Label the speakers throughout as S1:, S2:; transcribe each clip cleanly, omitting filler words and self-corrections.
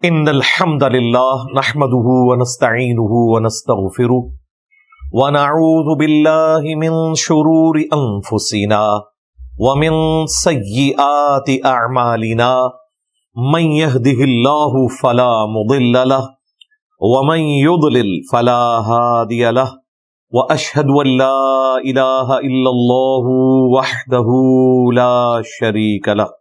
S1: ان الحمد للہ نحمده ونستعینه ونستغفره ونعوذ باللہ من شرور انفسنا ومن سیئات اعمالنا من يهده اللہ فلا مضل له ومن يضلل فلا هادی له واشهد ان لا الہ الا اللہ وحدہ لا شریک له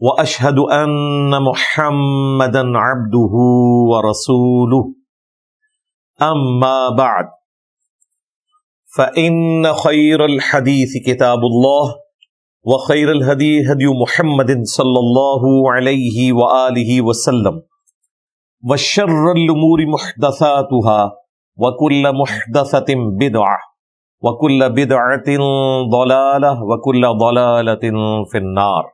S1: واشهد ان محمدا عبده ورسوله اما بعد فان خير الحديث كتاب الله وخير الهدي هدي محمد صلى الله عليه واله وسلم وشر الامور محدثاتها وكل محدثة بدعة وكل بدعة ضلالة وكل ضلالة في النار.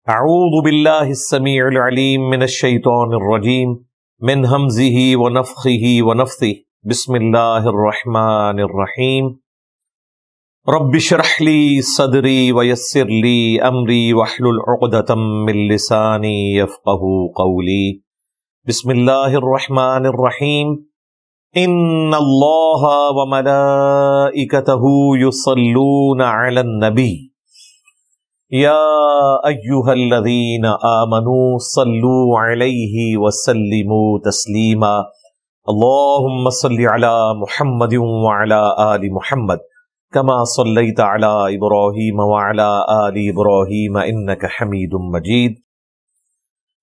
S1: اعوذ باللہ السمیع العلیم من الشیطان الرجیم من ہمزہ ونفخہ ونفثہ بسم اللہ الرحمن الرحیم رب اشرح لی صدری ویسر لی امری واحلل عقدۃ من لسانی یفقہوا قولی بسم اللہ الرحمن الرحیم ان اللہ وملائکتہ یصلون علی النبی یا ایھا الذین آمنوا صلوا علیہ وسلموا تسلیما اللہم صل علی محمد وعلی آل محمد کما صلیت علی ابراہیم وعلی آل ابراہیم انک حمید مجید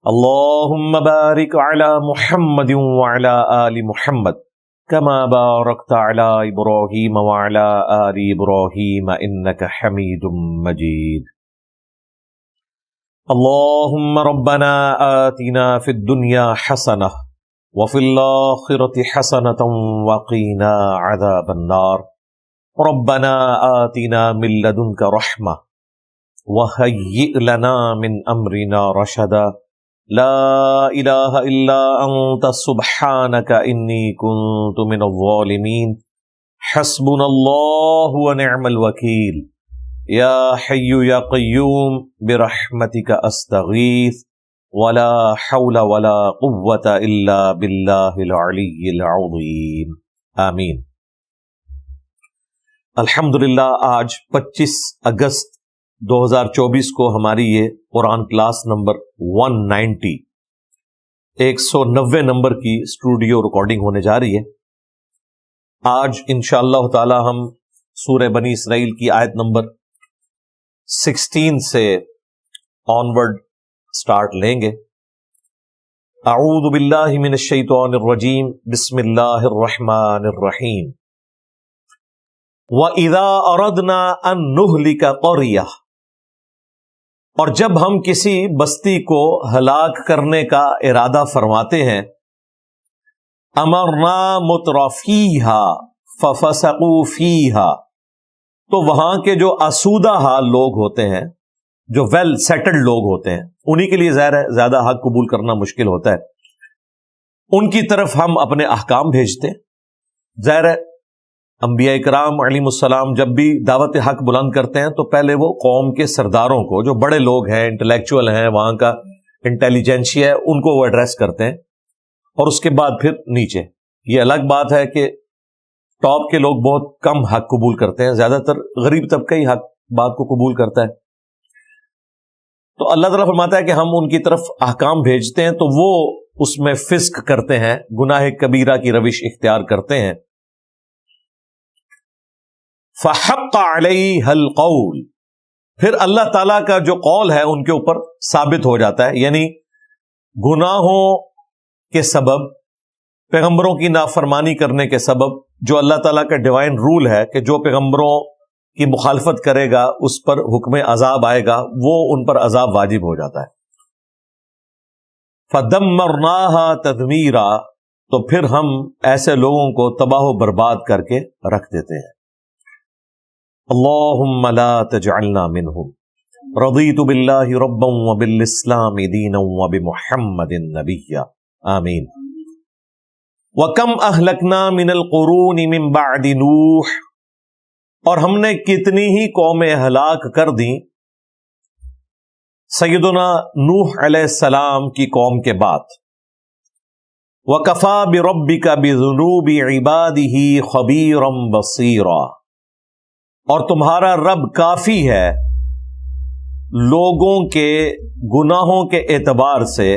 S1: اللہم بارک علی محمد وعلی آل محمد کما بارکت علی ابراہیم وعلی آل ابراہیم انک حمید مجید اللہم ربنا آتنا فی الدنیا حسنہ وفی الآخرة حسنة وقینا عذاب النار ربنا آتنا من لدنک رحمہ وہیئ لنا من امرنا رشدا لا الہ الا انت سبحانک انی کنت من الظالمین حسبنا اللہ ونعم الوکیل یا حی یا قیوم برحمتک استغیث ولا حول ولا قوة الا باللہ العلی العظیم آمین. الحمدللہ آج 25 اگست 2024 کو ہماری یہ قرآن کلاس نمبر 190 190 نمبر کی اسٹوڈیو ریکارڈنگ ہونے جا رہی ہے. آج انشاءاللہ تعالی ہم سورہ بنی اسرائیل کی آیت نمبر 16 سے آنورڈ سٹارٹ لیں گے. اعوذ باللہ من الشیطان الرجیم بسم اللہ الرحمن الرحیم وَإِذَا أَرَدْنَا أَن نُهْلِكَ قَرْيَةً اور جب ہم کسی بستی کو ہلاک کرنے کا ارادہ فرماتے ہیں أَمَرْنَا مُتْرَفِيهَا فَفَسَقُوا فِيهَا تو وہاں کے جو آسودہ حال لوگ ہوتے ہیں، جو ویل سیٹلڈ لوگ ہوتے ہیں، انہی کے لیے ظاہر ہے زیادہ حق قبول کرنا مشکل ہوتا ہے، ان کی طرف ہم اپنے احکام بھیجتے ہیں. ظاہر ہے انبیاء کرام علیہم السلام جب بھی دعوت حق بلند کرتے ہیں تو پہلے وہ قوم کے سرداروں کو، جو بڑے لوگ ہیں، انٹلیکچوئل ہیں، وہاں کا انٹیلیجنشیا ہے، ان کو وہ ایڈریس کرتے ہیں، اور اس کے بعد پھر نیچے. یہ الگ بات ہے کہ ٹاپ کے لوگ بہت کم حق قبول کرتے ہیں، زیادہ تر غریب طبقہ ہی حق بات کو قبول کرتا ہے. تو اللہ تعالیٰ فرماتا ہے کہ ہم ان کی طرف احکام بھیجتے ہیں تو وہ اس میں فسق کرتے ہیں، گناہ کبیرہ کی روش اختیار کرتے ہیں. فحق علیہ القول پھر اللہ تعالیٰ کا جو قول ہے ان کے اوپر ثابت ہو جاتا ہے، یعنی گناہوں کے سبب، پیغمبروں کی نافرمانی کرنے کے سبب، جو اللہ تعالیٰ کا ڈیوائن رول ہے کہ جو پیغمبروں کی مخالفت کرے گا اس پر حکم عذاب آئے گا، وہ ان پر عذاب واجب ہو جاتا ہے. فَدَمَّرْنَاهَا تَدْمِيرًا تو پھر ہم ایسے لوگوں کو تباہ و برباد کر کے رکھ دیتے ہیں. اللہم لا تجعلنا منہم رضیت باللہ ربا وبالاسلام دینا وبمحمد نبیا آمین. وَكَمْ أَهْلَكْنَا مِنَ الْقُرُونِ مِنْ بَعْدِ نُوحٍ اور ہم نے کتنی ہی قومیں ہلاک کر دیں سیدنا نوح علیہ السلام کی قوم کے بعد وَكَفَى بِرَبِّكَ بِذُنُوبِ عِبَادِهِ خَبِيرًا بَصِيرًا، اور تمہارا رب کافی ہے لوگوں کے گناہوں کے اعتبار سے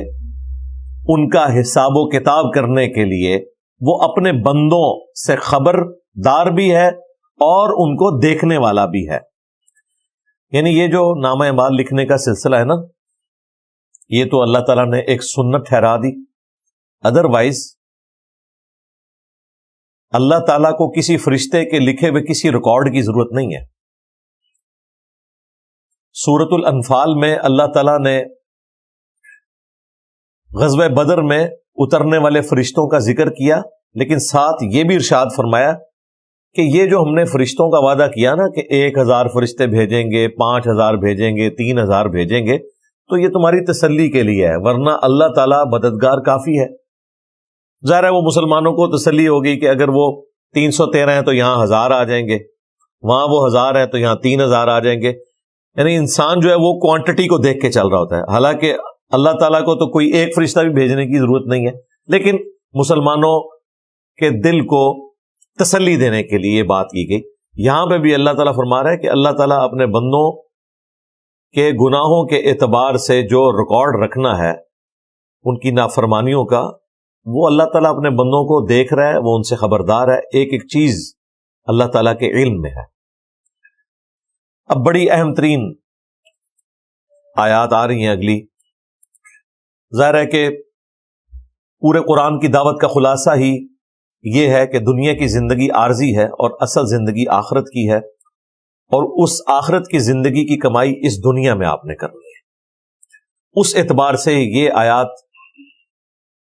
S1: ان کا حساب و کتاب کرنے کے لیے وہ اپنے بندوں سے خبردار بھی ہے اور ان کو دیکھنے والا بھی ہے۔ یعنی یہ جو نامہ اعمال لکھنے کا سلسلہ ہے نا، یہ تو اللہ تعالیٰ نے ایک سنت ٹھہرا دی، ادروائز اللہ تعالیٰ کو کسی فرشتے کے لکھے ہوئے کسی ریکارڈ کی ضرورت نہیں ہے۔ سورۃ الانفال میں اللہ تعالیٰ نے غزوہ بدر میں اترنے والے فرشتوں کا ذکر کیا، لیکن ساتھ یہ بھی ارشاد فرمایا کہ یہ جو ہم نے فرشتوں کا وعدہ کیا نا کہ 1000 فرشتے بھیجیں گے، 5000 بھیجیں گے، 3000 بھیجیں گے، تو یہ تمہاری تسلی کے لیے ہے، ورنہ اللہ تعالیٰ مددگار کافی ہے۔ ظاہر ہے وہ مسلمانوں کو تسلی ہوگی کہ اگر وہ 313 ہیں تو یہاں 1000 آ جائیں گے، وہاں وہ 1000 ہیں تو یہاں 3000 آ جائیں گے۔ یعنی انسان جو ہے وہ کوانٹٹی کو دیکھ کے چل رہا ہوتا ہے، حالانکہ اللہ تعالیٰ کو تو کوئی ایک فرشتہ بھی بھیجنے کی ضرورت نہیں ہے، لیکن مسلمانوں کے دل کو تسلی دینے کے لیے یہ بات کی گئی۔ یہاں پہ بھی اللہ تعالیٰ فرما رہا ہے کہ اللہ تعالیٰ اپنے بندوں کے گناہوں کے اعتبار سے جو ریکارڈ رکھنا ہے ان کی نافرمانیوں کا، وہ اللہ تعالیٰ اپنے بندوں کو دیکھ رہا ہے، وہ ان سے خبردار ہے، ایک ایک چیز اللہ تعالیٰ کے علم میں ہے۔ اب بڑی اہم ترین آیات آ رہی ہیں اگلی۔ ظاہر ہے کہ پورے قرآن کی دعوت کا خلاصہ ہی یہ ہے کہ دنیا کی زندگی عارضی ہے اور اصل زندگی آخرت کی ہے، اور اس آخرت کی زندگی کی کمائی اس دنیا میں آپ نے کرنی ہے۔ اس اعتبار سے یہ آیات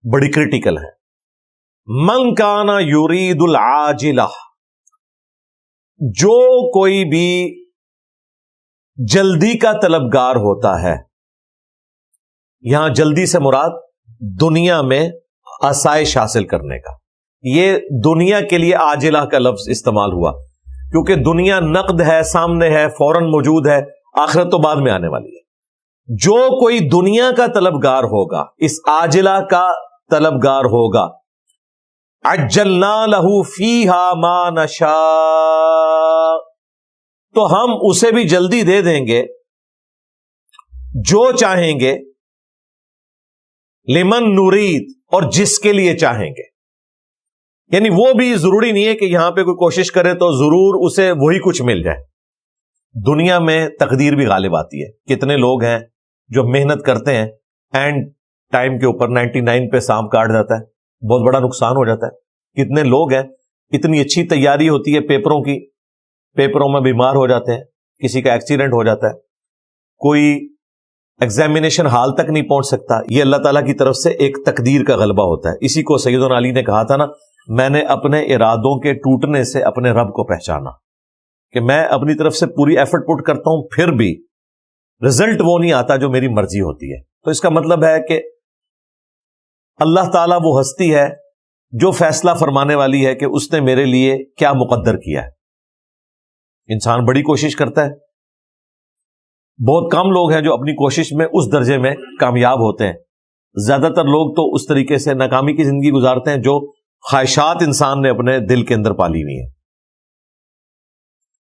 S1: بڑی کریٹیکل ہے۔ من کان یرید العاجلہ، جو کوئی بھی جلدی کا طلبگار ہوتا ہے، یہاں جلدی سے مراد دنیا میں آسائش حاصل کرنے کا، یہ دنیا کے لیے عاجلہ کا لفظ استعمال ہوا کیونکہ دنیا نقد ہے، سامنے ہے، فوراً موجود ہے، آخرت تو بعد میں آنے والی ہے۔ جو کوئی دنیا کا طلبگار ہوگا، اس عاجلہ کا طلبگار ہوگا، عجلنا لہ فیہا ما نشاء، تو ہم اسے بھی جلدی دے دیں گے جو چاہیں گے، لمن نرید، اور جس کے لیے چاہیں گے۔ یعنی وہ بھی ضروری نہیں ہے کہ یہاں پہ کوئی کوشش کرے تو ضرور اسے وہی کچھ مل جائے۔ دنیا میں تقدیر بھی غالب آتی ہے۔ کتنے لوگ ہیں جو محنت کرتے ہیں، اینڈ ٹائم کے اوپر 99 پہ سانپ کاٹ جاتا ہے، بہت بڑا نقصان ہو جاتا ہے۔ کتنے لوگ ہیں اتنی اچھی تیاری ہوتی ہے پیپروں کی، پیپروں میں بیمار ہو جاتے ہیں، کسی کا ایکسیڈنٹ ہو جاتا ہے، کوئی ایگزامینیشن ہال تک نہیں پہنچ سکتا۔ یہ اللہ تعالیٰ کی طرف سے ایک تقدیر کا غلبہ ہوتا ہے۔ اسی کو سیدنا علی نے کہا تھا نا، میں نے اپنے ارادوں کے ٹوٹنے سے اپنے رب کو پہچانا، کہ میں اپنی طرف سے پوری ایفرٹ پٹ کرتا ہوں، پھر بھی رزلٹ وہ نہیں آتا جو میری مرضی ہوتی ہے۔ تو اس کا مطلب ہے کہ اللہ تعالیٰ وہ ہستی ہے جو فیصلہ فرمانے والی ہے کہ اس نے میرے لیے کیا مقدر کیا ہے۔ انسان بڑی کوشش کرتا ہے، بہت کم لوگ ہیں جو اپنی کوشش میں اس درجے میں کامیاب ہوتے ہیں۔ زیادہ تر لوگ تو اس طریقے سے ناکامی کی زندگی گزارتے ہیں جو خواہشات انسان نے اپنے دل کے اندر پالی ہوئی ہیں۔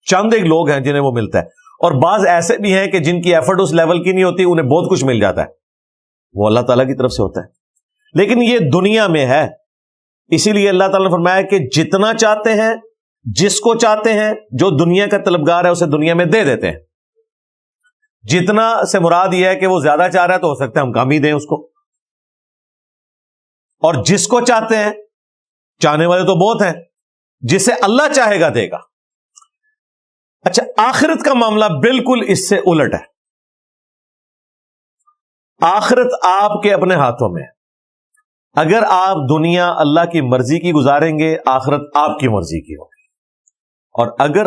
S1: چند ایک لوگ ہیں جنہیں وہ ملتا ہے، اور بعض ایسے بھی ہیں کہ جن کی ایفرٹ اس لیول کی نہیں ہوتی، انہیں بہت کچھ مل جاتا ہے، وہ اللہ تعالیٰ کی طرف سے ہوتا ہے۔ لیکن یہ دنیا میں ہے، اسی لیے اللہ تعالیٰ نے فرمایا کہ جتنا چاہتے ہیں، جس کو چاہتے ہیں، جو دنیا کا طلبگار ہے اسے دنیا میں دے دیتے ہیں۔ جتنا سے مراد یہ ہے کہ وہ زیادہ چاہ رہا ہے تو ہو سکتا ہے ہم کم ہی دیں اس کو، اور جس کو چاہتے ہیں، چاہنے والے تو بہت ہیں، جسے اللہ چاہے گا دے گا۔ اچھا، آخرت کا معاملہ بالکل اس سے الٹ ہے۔ آخرت آپ کے اپنے ہاتھوں میں ہے۔ اگر آپ دنیا اللہ کی مرضی کی گزاریں گے، آخرت آپ کی مرضی کی ہوگی، اور اگر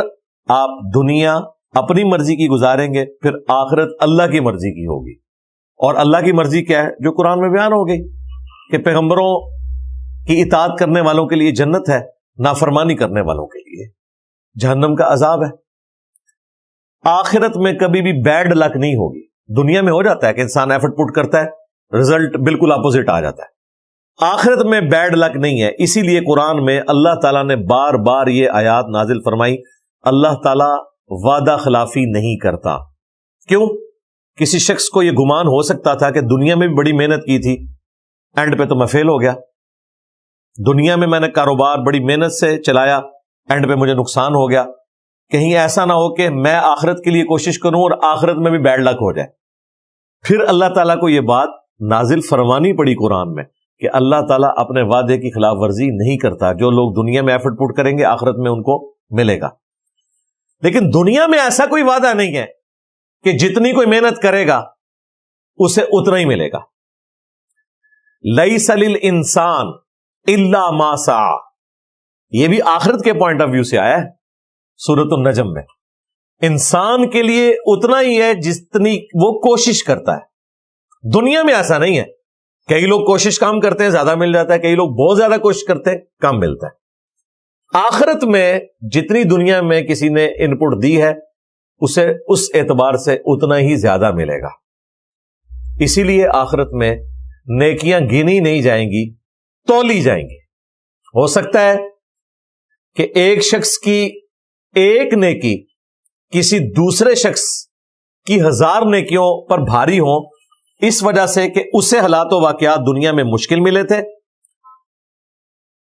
S1: آپ دنیا اپنی مرضی کی گزاریں گے، پھر آخرت اللہ کی مرضی کی ہوگی۔ اور اللہ کی مرضی کیا ہے؟ جو قرآن میں بیان ہو گئی کہ پیغمبروں کی اطاعت کرنے والوں کے لیے جنت ہے، نافرمانی کرنے والوں کے لیے جہنم کا عذاب ہے۔ آخرت میں کبھی بھی بیڈ لک نہیں ہوگی، دنیا میں ہو جاتا ہے کہ انسان ایفرٹ پٹ کرتا ہے، رزلٹ بالکل اپوزٹ آ جاتا ہے۔ آخرت میں بیڈ لک نہیں ہے، اسی لیے قرآن میں اللہ تعالیٰ نے بار بار یہ آیات نازل فرمائی، اللہ تعالیٰ وعدہ خلافی نہیں کرتا۔ کیوں؟ کسی شخص کو یہ گمان ہو سکتا تھا کہ دنیا میں بھی بڑی محنت کی تھی، اینڈ پہ تو میں فیل ہو گیا، دنیا میں میں نے کاروبار بڑی محنت سے چلایا، اینڈ پہ مجھے نقصان ہو گیا، کہیں ایسا نہ ہو کہ میں آخرت کے لیے کوشش کروں اور آخرت میں بھی بیڈ لک ہو جائے۔ پھر اللہ تعالیٰ کو یہ بات نازل فرمانی پڑی قرآن میں کہ اللہ تعالیٰ اپنے وعدے کی خلاف ورزی نہیں کرتا، جو لوگ دنیا میں ایفرٹ پٹ کریں گے آخرت میں ان کو ملے گا۔ لیکن دنیا میں ایسا کوئی وعدہ نہیں ہے کہ جتنی کوئی محنت کرے گا اسے اتنا ہی ملے گا۔ لیس للانسان الا ما سعی، یہ بھی آخرت کے پوائنٹ آف ویو سے آیا ہے سورۃ النجم میں، انسان کے لیے اتنا ہی ہے جتنی وہ کوشش کرتا ہے۔ دنیا میں ایسا نہیں ہے، کئی لوگ کوشش کم کرتے ہیں زیادہ مل جاتا ہے، کئی لوگ بہت زیادہ کوشش کرتے ہیں کم ملتا ہے۔ آخرت میں جتنی دنیا میں کسی نے ان پٹ دی ہے اسے اس اعتبار سے اتنا ہی زیادہ ملے گا۔ اسی لیے آخرت میں نیکیاں گنی نہیں جائیں گی، تولی جائیں گی۔ ہو سکتا ہے کہ ایک شخص کی ایک نیکی کسی دوسرے شخص کی 1000 نیکیوں پر بھاری ہوں، اس وجہ سے کہ اسے حالات و واقعات دنیا میں مشکل ملے تھے،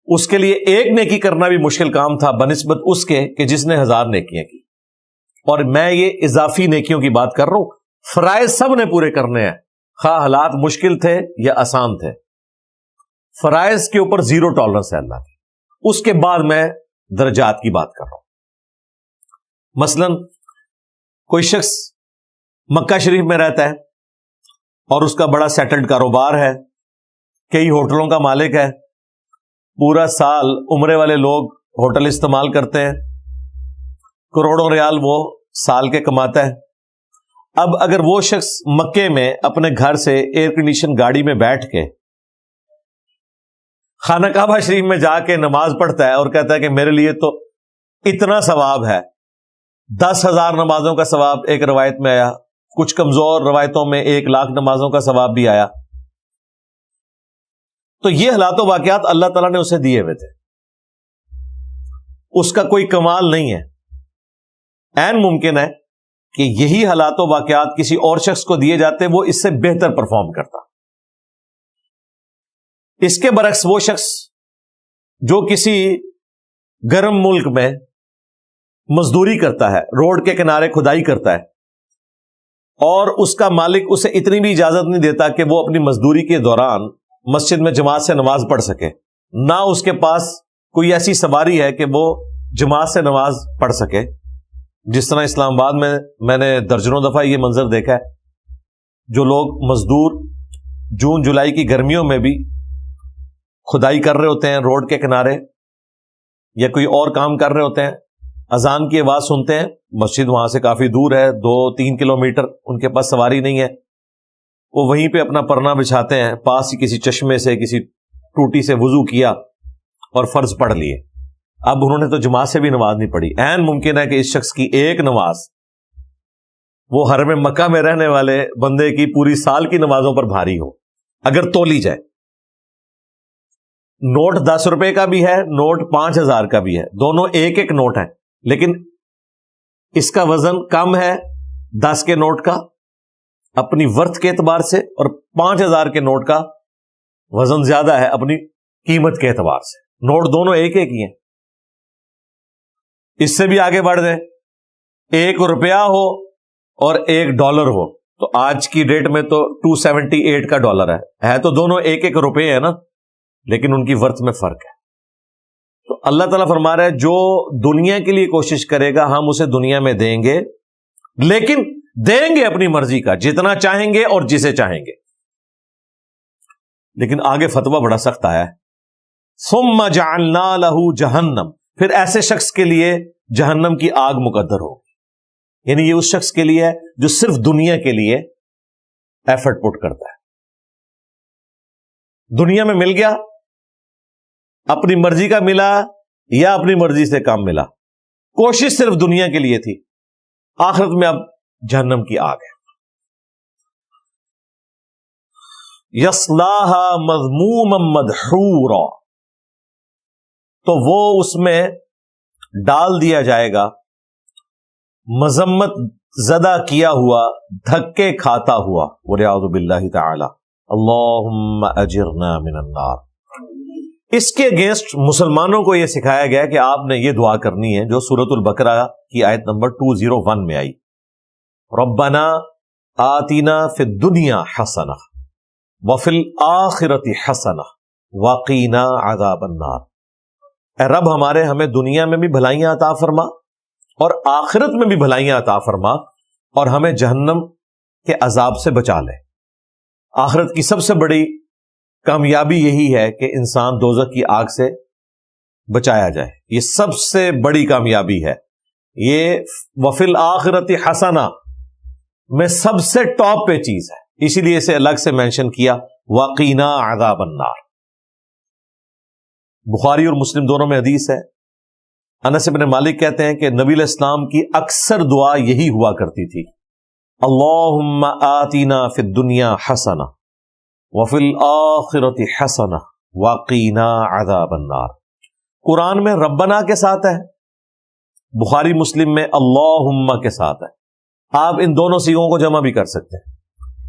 S1: اس کے لیے ایک نیکی کرنا بھی مشکل کام تھا بنسبت اس کے کہ جس نے 1000 نیکیاں کی۔ اور میں یہ اضافی نیکیوں کی بات کر رہا ہوں، فرائض سب نے پورے کرنے ہیں، خواہ حالات مشکل تھے یا آسان تھے، فرائض کے اوپر 0 ٹالرنس ہے اللہ کی۔ اس کے بعد میں درجات کی بات کر رہا ہوں۔ مثلا کوئی شخص مکہ شریف میں رہتا ہے اور اس کا بڑا سیٹلڈ کاروبار ہے، کئی ہوٹلوں کا مالک ہے، پورا سال عمرے والے لوگ ہوٹل استعمال کرتے ہیں، کروڑوں ریال وہ سال کے کماتا ہے۔ اب اگر وہ شخص مکے میں اپنے گھر سے ایئر کنڈیشن گاڑی میں بیٹھ کے خانہ کعبہ شریف میں جا کے نماز پڑھتا ہے اور کہتا ہے کہ میرے لیے تو اتنا ثواب ہے، 10,000 نمازوں کا ثواب ایک روایت میں آیا، کچھ کمزور روایتوں میں 1,00,000 نمازوں کا ثواب بھی آیا، تو یہ حالات و واقعات اللہ تعالیٰ نے اسے دیے ہوئے تھے، اس کا کوئی کمال نہیں ہے۔ عین ممکن ہے کہ یہی حالات و واقعات کسی اور شخص کو دیے جاتے، وہ اس سے بہتر پرفارم کرتا۔ اس کے برعکس وہ شخص جو کسی گرم ملک میں مزدوری کرتا ہے، روڈ کے کنارے کھدائی کرتا ہے، اور اس کا مالک اسے اتنی بھی اجازت نہیں دیتا کہ وہ اپنی مزدوری کے دوران مسجد میں جماعت سے نماز پڑھ سکے، نہ اس کے پاس کوئی ایسی سواری ہے کہ وہ جماعت سے نماز پڑھ سکے، جس طرح اسلام آباد میں نے درجنوں دفعہ یہ منظر دیکھا ہے، جو لوگ مزدور جون جولائی کی گرمیوں میں بھی کھدائی کر رہے ہوتے ہیں روڈ کے کنارے، یا کوئی اور کام کر رہے ہوتے ہیں، اذان کی آواز سنتے ہیں، مسجد وہاں سے کافی دور ہے، 2-3 کلومیٹر، ان کے پاس سواری نہیں ہے، وہ وہیں پہ اپنا پرنا بچھاتے ہیں، پاس ہی کسی چشمے سے کسی ٹوٹی سے وضو کیا اور فرض پڑھ لیے۔ اب انہوں نے تو جماعت سے بھی نماز نہیں پڑھی، عین ممکن ہے کہ اس شخص کی ایک نماز وہ حرم مکہ میں رہنے والے بندے کی پوری سال کی نمازوں پر بھاری ہو، اگر تولی جائے۔ نوٹ 10 روپے کا بھی ہے، نوٹ 5,000 کا بھی ہے، دونوں ایک ایک نوٹ ہیں، لیکن اس کا وزن کم ہے 10 کے نوٹ کا اپنی ورتھ کے اعتبار سے، اور 5,000 کے نوٹ کا وزن زیادہ ہے اپنی قیمت کے اعتبار سے۔ نوٹ دونوں ایک ایک ہی ہیں۔ اس سے بھی آگے بڑھ جائیں، 1 روپیہ ہو اور 1 ڈالر ہو، تو آج کی ڈیٹ میں تو 278 کا ڈالر ہے تو دونوں ایک ایک روپے ہیں نا، لیکن ان کی ورتھ میں فرق ہے۔ تو اللہ تعالیٰ فرما رہا ہے جو دنیا کے لیے کوشش کرے گا ہم اسے دنیا میں دیں گے، لیکن دیں گے اپنی مرضی کا، جتنا چاہیں گے اور جسے چاہیں گے۔ لیکن آگے فتویٰ بڑا سخت آیا ہے، ثم جعلنا له جہنم، پھر ایسے شخص کے لیے جہنم کی آگ مقدر ہوگی، یعنی یہ اس شخص کے لیے ہے جو صرف دنیا کے لیے ایفرٹ پٹ کرتا ہے۔ دنیا میں مل گیا، اپنی مرضی کا ملا یا اپنی مرضی سے کام ملا، کوشش صرف دنیا کے لیے تھی، آخرت میں اب جہنم کی آگ ہے۔ یصلاھا مذموما مدحورا، تو وہ اس میں ڈال دیا جائے گا مذمت زدہ کیا ہوا، دھکے کھاتا ہوا، والعیاذ باللہ تعالی، اللہم اجرنا من النار۔ اس کے اگینسٹ مسلمانوں کو یہ سکھایا گیا کہ آپ نے یہ دعا کرنی ہے جو سورۃ البقرہ کی آیت نمبر 201 میں آئی، ربنا آتنا فی الدنیا حسنہ وفی الآخرۃ حسنہ وقینا عذاب النار۔ اے رب ہمارے، ہمیں دنیا میں بھی بھلائیاں عطا فرما اور آخرت میں بھی بھلائیاں عطا فرما، اور ہمیں جہنم کے عذاب سے بچا لے۔ آخرت کی سب سے بڑی کامیابی یہی ہے کہ انسان دوزخ کی آگ سے بچایا جائے، یہ سب سے بڑی کامیابی ہے۔ یہ وفی الآخرۃ حسنہ میں سب سے ٹاپ پہ چیز ہے، اسی لیے اسے الگ سے مینشن کیا، وقینا عذاب النار۔ بخاری اور مسلم دونوں میں حدیث ہے، انس بن مالک کہتے ہیں کہ نبی علیہ السلام کی اکثر دعا یہی ہوا کرتی تھی، اللہم آتنا فی الدنیا حسنہ وفی الآخرۃ حسنہ وقینا عذاب النار۔ قرآن میں ربنا کے ساتھ ہے، بخاری مسلم میں اللہم کے ساتھ ہے۔ آپ ان دونوں صیغوں کو جمع بھی کر سکتے ہیں۔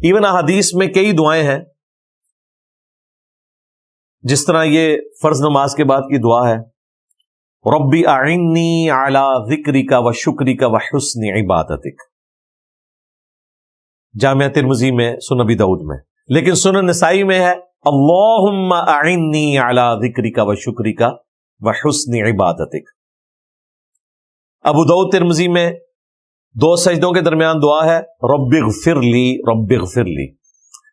S1: ایون احادیث میں کئی دعائیں ہیں، جس طرح یہ فرض نماز کے بعد کی دعا ہے، ربی اعنی علی ذکرک و شکرک و حسن عبادتک، جامعہ ترمذی میں، سنن ابی داؤد میں، لیکن سنن نسائی میں ہے اللہم اعنی علی ذکرک و شکرک و حسن عبادتک۔ ابو داؤد ترمذی میں دو سجدوں کے درمیان دعا ہے، رب اغفر لی رب اغفر لی۔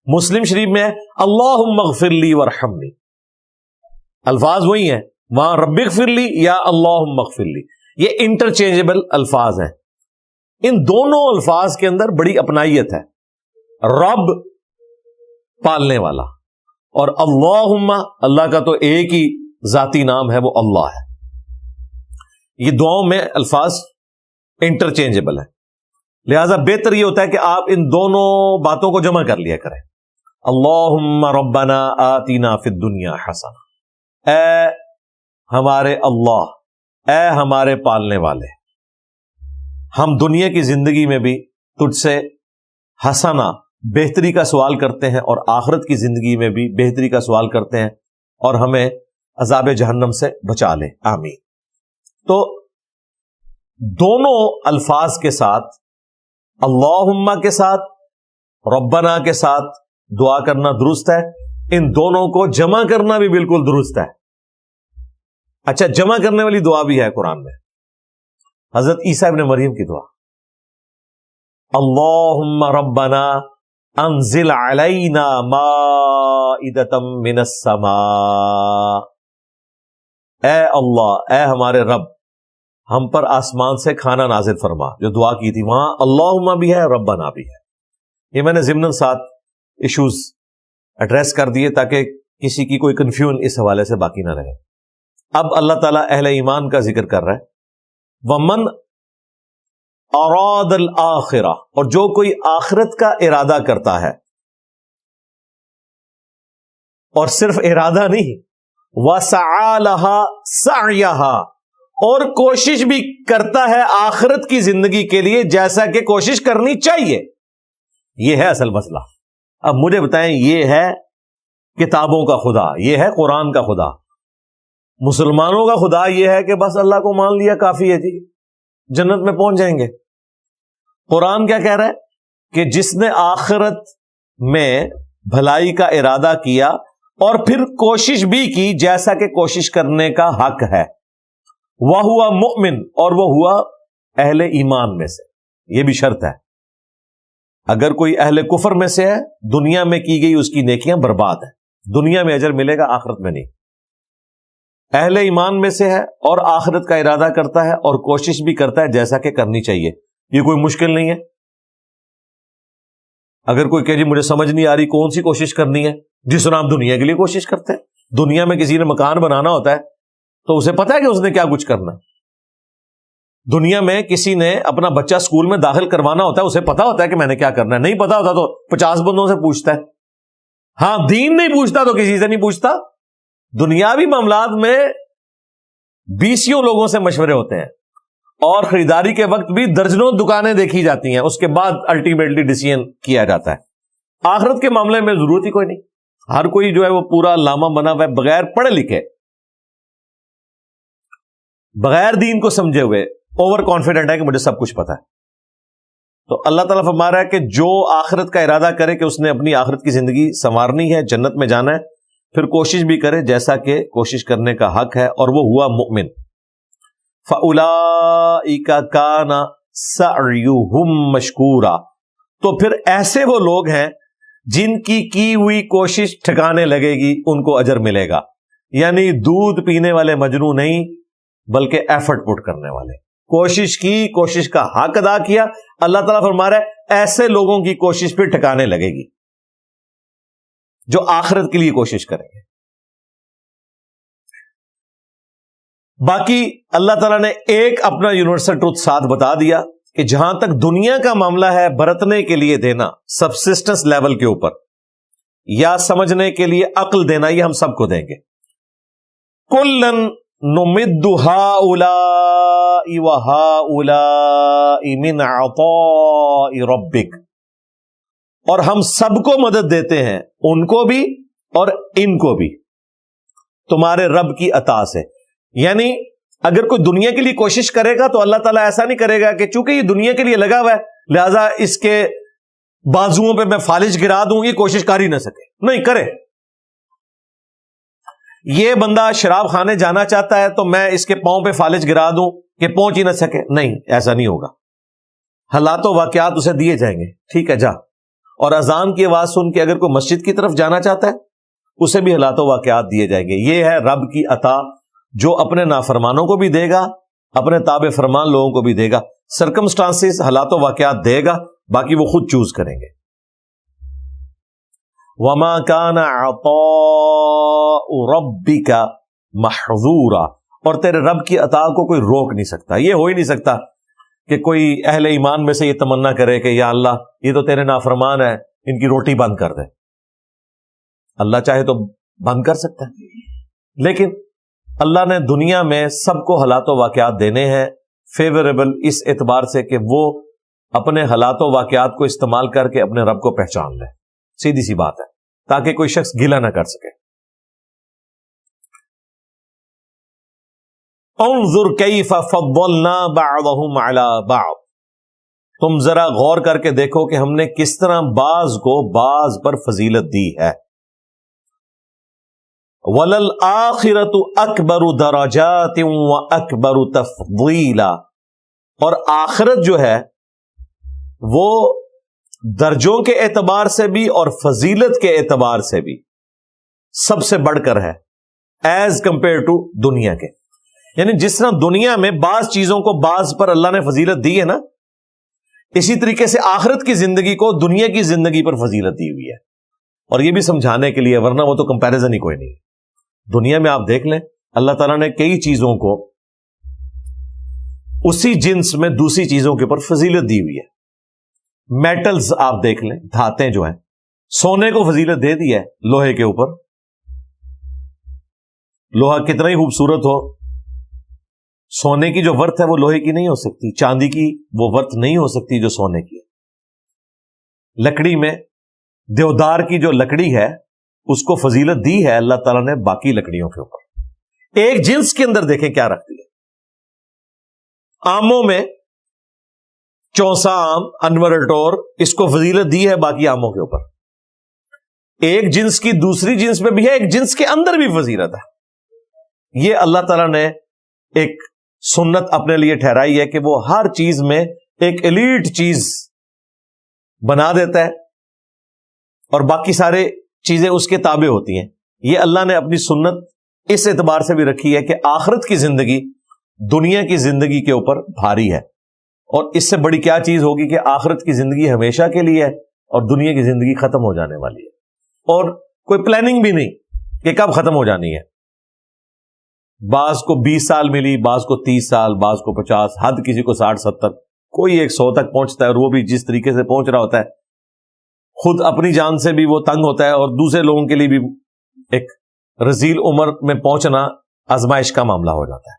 S1: مسلم شریف میں ہے اللہم اغفر لی وارحمنی، الفاظ وہی ہیں، وہاں رب اغفر لی یا اللہم اغفر لی، یہ انٹرچینجبل الفاظ ہیں۔ ان دونوں الفاظ کے اندر بڑی اپنائیت ہے، رب پالنے والا، اور اللہم، اللہ کا تو ایک ہی ذاتی نام ہے، وہ اللہ ہے۔ یہ دعاؤں میں الفاظ انٹرچینجبل ہیں، لہذا بہتر یہ ہوتا ہے کہ آپ ان دونوں باتوں کو جمع کر لیا کریں، اللہم ربنا آتنا فی الدنیا حسنہ، اے ہمارے اللہ، اے ہمارے پالنے والے، ہم دنیا کی زندگی میں بھی تجھ سے حسنہ، بہتری کا سوال کرتے ہیں، اور آخرت کی زندگی میں بھی بہتری کا سوال کرتے ہیں، اور ہمیں عذاب جہنم سے بچا لے، آمین۔ تو دونوں الفاظ کے ساتھ، اللہم کے ساتھ، ربنا کے ساتھ دعا کرنا درست ہے، ان دونوں کو جمع کرنا بھی بالکل درست ہے۔ اچھا، جمع کرنے والی دعا بھی ہے قرآن میں، حضرت عیسیٰ ابن مریم کی دعا، اللہم ربنا انزل علینا مائدۃ من السماء، اے اللہ، اے ہمارے رب، ہم پر آسمان سے کھانا نازل فرما، جو دعا کی تھی وہاں اللہم بھی ہے، ربنا بھی ہے۔ یہ میں نے ضمناً ساتھ ایشوز ایڈریس کر دیے تاکہ کسی کی کوئی کنفیوژن اس حوالے سے باقی نہ رہے۔ اب اللہ تعالیٰ اہل ایمان کا ذکر کر رہا ہے، وَمَنْ اراد الآخرہ، اور جو کوئی آخرت کا ارادہ کرتا ہے، اور صرف ارادہ نہیں، وَسَعَى لَهَا سَعْيَهَا، اور کوشش بھی کرتا ہے آخرت کی زندگی کے لیے جیسا کہ کوشش کرنی چاہیے۔ یہ ہے اصل مسئلہ۔ اب مجھے بتائیں، یہ ہے کتابوں کا خدا، یہ ہے قرآن کا خدا، مسلمانوں کا خدا یہ ہے کہ بس اللہ کو مان لیا کافی ہے، جی جنت میں پہنچ جائیں گے۔ قرآن کیا کہہ رہا ہے کہ جس نے آخرت میں بھلائی کا ارادہ کیا اور پھر کوشش بھی کی جیسا کہ کوشش کرنے کا حق ہے، وہ ہوا مؤمن، اور وہ ہوا اہل ایمان میں سے۔ یہ بھی شرط ہے، اگر کوئی اہل کفر میں سے ہے، دنیا میں کی گئی اس کی نیکیاں برباد ہیں، دنیا میں اجر ملے گا، آخرت میں نہیں۔ اہل ایمان میں سے ہے اور آخرت کا ارادہ کرتا ہے اور کوشش بھی کرتا ہے جیسا کہ کرنی چاہیے، یہ کوئی مشکل نہیں ہے۔ اگر کوئی کہ جی مجھے سمجھ نہیں آ رہی کون سی کوشش کرنی ہے، جس طرح ہم دنیا کے لیے کوشش کرتے ہیں، دنیا میں کسی نے مکان بنانا ہوتا ہے تو اسے پتا ہے کہ اس نے کیا کچھ کرنا ہے۔ دنیا میں کسی نے اپنا بچہ اسکول میں داخل کروانا ہوتا ہے، اسے پتا ہوتا ہے کہ میں نے کیا کرنا ہے، نہیں پتا ہوتا تو 50 بندوں سے پوچھتا ہے۔ ہاں دین نہیں پوچھتا تو کسی سے نہیں پوچھتا. دنیاوی معاملات میں 20 لوگوں سے مشورے ہوتے ہیں اور خریداری کے وقت بھی درجنوں دکانیں دیکھی جاتی ہیں, اس کے بعد الٹیمیٹلی ڈیسیژن کیا جاتا ہے. آخرت کے معاملے میں ضرورت ہی کوئی نہیں. ہر کوئی جو ہے وہ پورا لاما بنا ہوا ہے, بغیر پڑھے لکھے, بغیر دین کو سمجھے ہوئے, اوور کانفیڈنٹ ہے کہ مجھے سب کچھ پتا ہے. تو اللہ تعالیٰ فرما رہا ہے کہ جو آخرت کا ارادہ کرے کہ اس نے اپنی آخرت کی زندگی سنوارنی ہے, جنت میں جانا ہے, پھر کوشش بھی کرے جیسا کہ کوشش کرنے کا حق ہے, اور وہ ہوا مؤمن. فَأُولَئِكَ كَانَ سَعْيُهُمْ مَشْكُورًا, تو پھر ایسے وہ لوگ ہیں جن کی ہوئی کوشش ٹھکانے لگے گی, ان کو اجر ملے گا. یعنی دودھ پینے والے مجنو نہیں, بلکہ ایفرٹ پٹ کرنے والے, کوشش کی, کوشش کا حق ادا کیا. اللہ تعالیٰ فرما رہا ہے ایسے لوگوں کی کوشش پھر ٹھکانے لگے گی جو آخرت کے لیے کوشش کریں گے. باقی اللہ تعالیٰ نے ایک اپنا یونیورسل ٹروتھ ساتھ بتا دیا کہ جہاں تک دنیا کا معاملہ ہے, برتنے کے لیے دینا سبسسٹنس لیول کے اوپر, یا سمجھنے کے لیے عقل دینا, یہ ہم سب کو دیں گے. کلن نمد ہؤلاء وہؤلاء من عطاء ربک, اور ہم سب کو مدد دیتے ہیں, ان کو بھی اور ان کو بھی, تمہارے رب کی عطا سے. یعنی اگر کوئی دنیا کے لیے کوشش کرے گا تو اللہ تعالیٰ ایسا نہیں کرے گا کہ چونکہ یہ دنیا کے لیے لگا ہوا ہے لہذا اس کے بازوؤں پہ میں فالج گرا دوں, یہ کوشش کر ہی نہ سکے. نہیں کرے. یہ بندہ شراب خانے جانا چاہتا ہے تو میں اس کے پاؤں پہ فالج گرا دوں کہ پہنچ ہی نہ سکے, نہیں, ایسا نہیں ہوگا. حالات و واقعات اسے دیے جائیں گے, ٹھیک ہے جا. اور اذان کی آواز سن کے اگر کوئی مسجد کی طرف جانا چاہتا ہے اسے بھی حالات و واقعات دیے جائیں گے. یہ ہے رب کی عطا جو اپنے نافرمانوں کو بھی دے گا, اپنے تابع فرمان لوگوں کو بھی دے گا. سرکمسٹانسز, حالات و واقعات دے گا, باقی وہ خود چوز کریں گے. وَمَا كَانَ عَطَاءُ رَبِّكَ مَحْظُورًا, اور تیرے رب کی عطا کو کوئی روک نہیں سکتا. یہ ہو ہی نہیں سکتا کہ کوئی اہل ایمان میں سے یہ تمنا کرے کہ یا اللہ یہ تو تیرے نافرمان ہیں, ان کی روٹی بند کر دے. اللہ چاہے تو بند کر سکتا ہے, لیکن اللہ نے دنیا میں سب کو حالات و واقعات دینے ہیں فیوریبل, اس اعتبار سے کہ وہ اپنے حالات و واقعات کو استعمال کر کے اپنے رب کو پہچان لے. سیدھی سی بات ہے, تاکہ کوئی شخص گلہ نہ کر سکے. انظر کیف فضلنا بعضهم علی بعض, تم ذرا غور کر کے دیکھو کہ ہم نے کس طرح بعض کو بعض پر فضیلت دی ہے. وَلَلْآخِرَةُ أَكْبَرُ دَرَجَاتٍ وَأَكْبَرُ تَفْضِيلًا, اور آخرت جو ہے وہ درجوں کے اعتبار سے بھی اور فضیلت کے اعتبار سے بھی سب سے بڑھ کر ہے ایز کمپیئر ٹو دنیا کے. یعنی جس طرح دنیا میں بعض چیزوں کو بعض پر اللہ نے فضیلت دی ہے نا, اسی طریقے سے آخرت کی زندگی کو دنیا کی زندگی پر فضیلت دی ہوئی ہے. اور یہ بھی سمجھانے کے لیے, ورنہ وہ تو کمپیریزن ہی کوئی نہیں. دنیا میں آپ دیکھ لیں اللہ تعالیٰ نے کئی چیزوں کو اسی جنس میں دوسری چیزوں کے اوپر فضیلت دی ہوئی ہے. میٹلز آپ دیکھ لیں, دھاتیں جو ہیں, سونے کو فضیلت دے دی ہے لوہے کے اوپر. لوہا کتنا ہی خوبصورت ہو, سونے کی جو ورتھ ہے وہ لوہے کی نہیں ہو سکتی, چاندی کی وہ ورتھ نہیں ہو سکتی جو سونے کی ہے. لکڑی میں دیودار کی جو لکڑی ہے اس کو فضیلت دی ہے اللہ تعالیٰ نے باقی لکڑیوں کے اوپر. ایک جنس کے اندر دیکھیں کیا رکھتی ہے. آموں میں چونسا آم, انور الٹور, اس کو فضیلت دی ہے باقی آموں کے اوپر. ایک جنس کی دوسری جنس میں بھی ہے, ایک جنس کے اندر بھی فضیلت ہے. یہ اللہ تعالیٰ نے ایک سنت اپنے لیے ٹھہرائی ہے کہ وہ ہر چیز میں ایک ایلیٹ چیز بنا دیتا ہے اور باقی سارے چیزیں اس کے تابع ہوتی ہیں. یہ اللہ نے اپنی سنت اس اعتبار سے بھی رکھی ہے کہ آخرت کی زندگی دنیا کی زندگی کے اوپر بھاری ہے, اور اس سے بڑی کیا چیز ہوگی کہ آخرت کی زندگی ہمیشہ کے لیے ہے اور دنیا کی زندگی ختم ہو جانے والی ہے, اور کوئی پلاننگ بھی نہیں کہ کب ختم ہو جانی ہے. بعض کو 20 سال ملی, بعض کو 30 سال, بعض کو 50, حد کسی کو 60-70, کوئی 100 تک پہنچتا ہے, اور وہ بھی جس طریقے سے پہنچ رہا ہوتا ہے خود اپنی جان سے بھی وہ تنگ ہوتا ہے اور دوسرے لوگوں کے لیے بھی ایک رذیل عمر میں پہنچنا آزمائش کا معاملہ ہو جاتا ہے.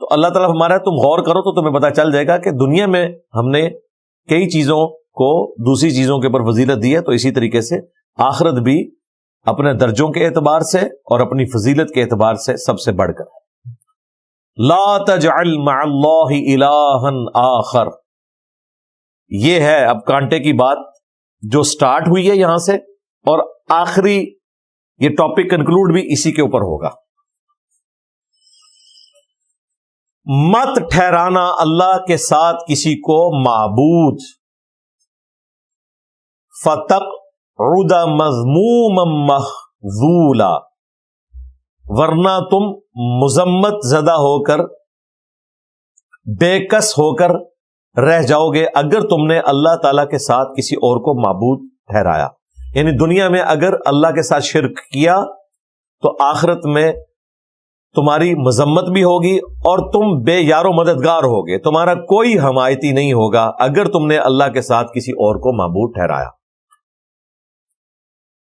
S1: تو اللہ تعالیٰ ہمارا تم غور کرو تو تمہیں پتا چل جائے گا کہ دنیا میں ہم نے کئی چیزوں کو دوسری چیزوں کے اوپر فضیلت دی ہے، تو اسی طریقے سے آخرت بھی اپنے درجوں کے اعتبار سے اور اپنی فضیلت کے اعتبار سے سب سے بڑھ کر. لا تجعل مع اللہ الہا آخر، یہ ہے اب کانٹے کی بات جو سٹارٹ ہوئی ہے یہاں سے، اور آخری یہ ٹاپک کنکلوڈ بھی اسی کے اوپر ہوگا. مت ٹھہرانا اللہ کے ساتھ کسی کو معبود، فتقعد مذموما مخذولا، ورنہ تم مذمت زدہ ہو کر، بے کس ہو کر رہ جاؤ گے اگر تم نے اللہ تعالی کے ساتھ کسی اور کو معبود ٹھہرایا. یعنی دنیا میں اگر اللہ کے ساتھ شرک کیا تو آخرت میں تمہاری مذمت بھی ہوگی اور تم بے یار و مددگار ہوگے، تمہارا کوئی حمایتی نہیں ہوگا اگر تم نے اللہ کے ساتھ کسی اور کو معبود ٹھہرایا.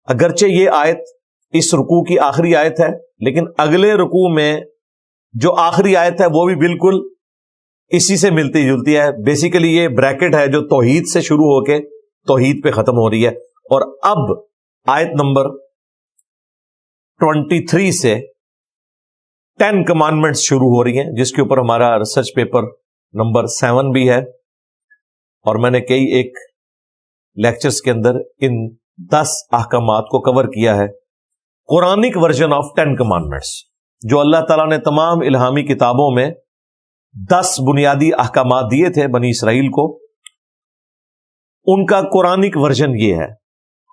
S1: اگرچہ یہ آیت اس رکوع کی آخری آیت ہے، لیکن اگلے رکوع میں جو آخری آیت ہے وہ بھی بالکل اسی سے ملتی جلتی ہے. بیسیکلی یہ بریکٹ ہے جو توحید سے شروع ہو کے توحید پہ ختم ہو رہی ہے، اور اب آیت نمبر 23 سے 10 کمانڈمنٹس شروع ہو رہی ہیں، جس کے اوپر ہمارا ریسرچ پیپر نمبر 7 بھی ہے، اور میں نے کئی ایک لیکچرز کے اندر ان 10 احکامات کو کور کیا ہے. قرآنک ورژن آف 10 کمانڈمنٹس، جو اللہ تعالیٰ نے تمام الہامی کتابوں میں 10 بنیادی احکامات دیے تھے بنی اسرائیل کو، ان کا قرآنک ورژن یہ ہے.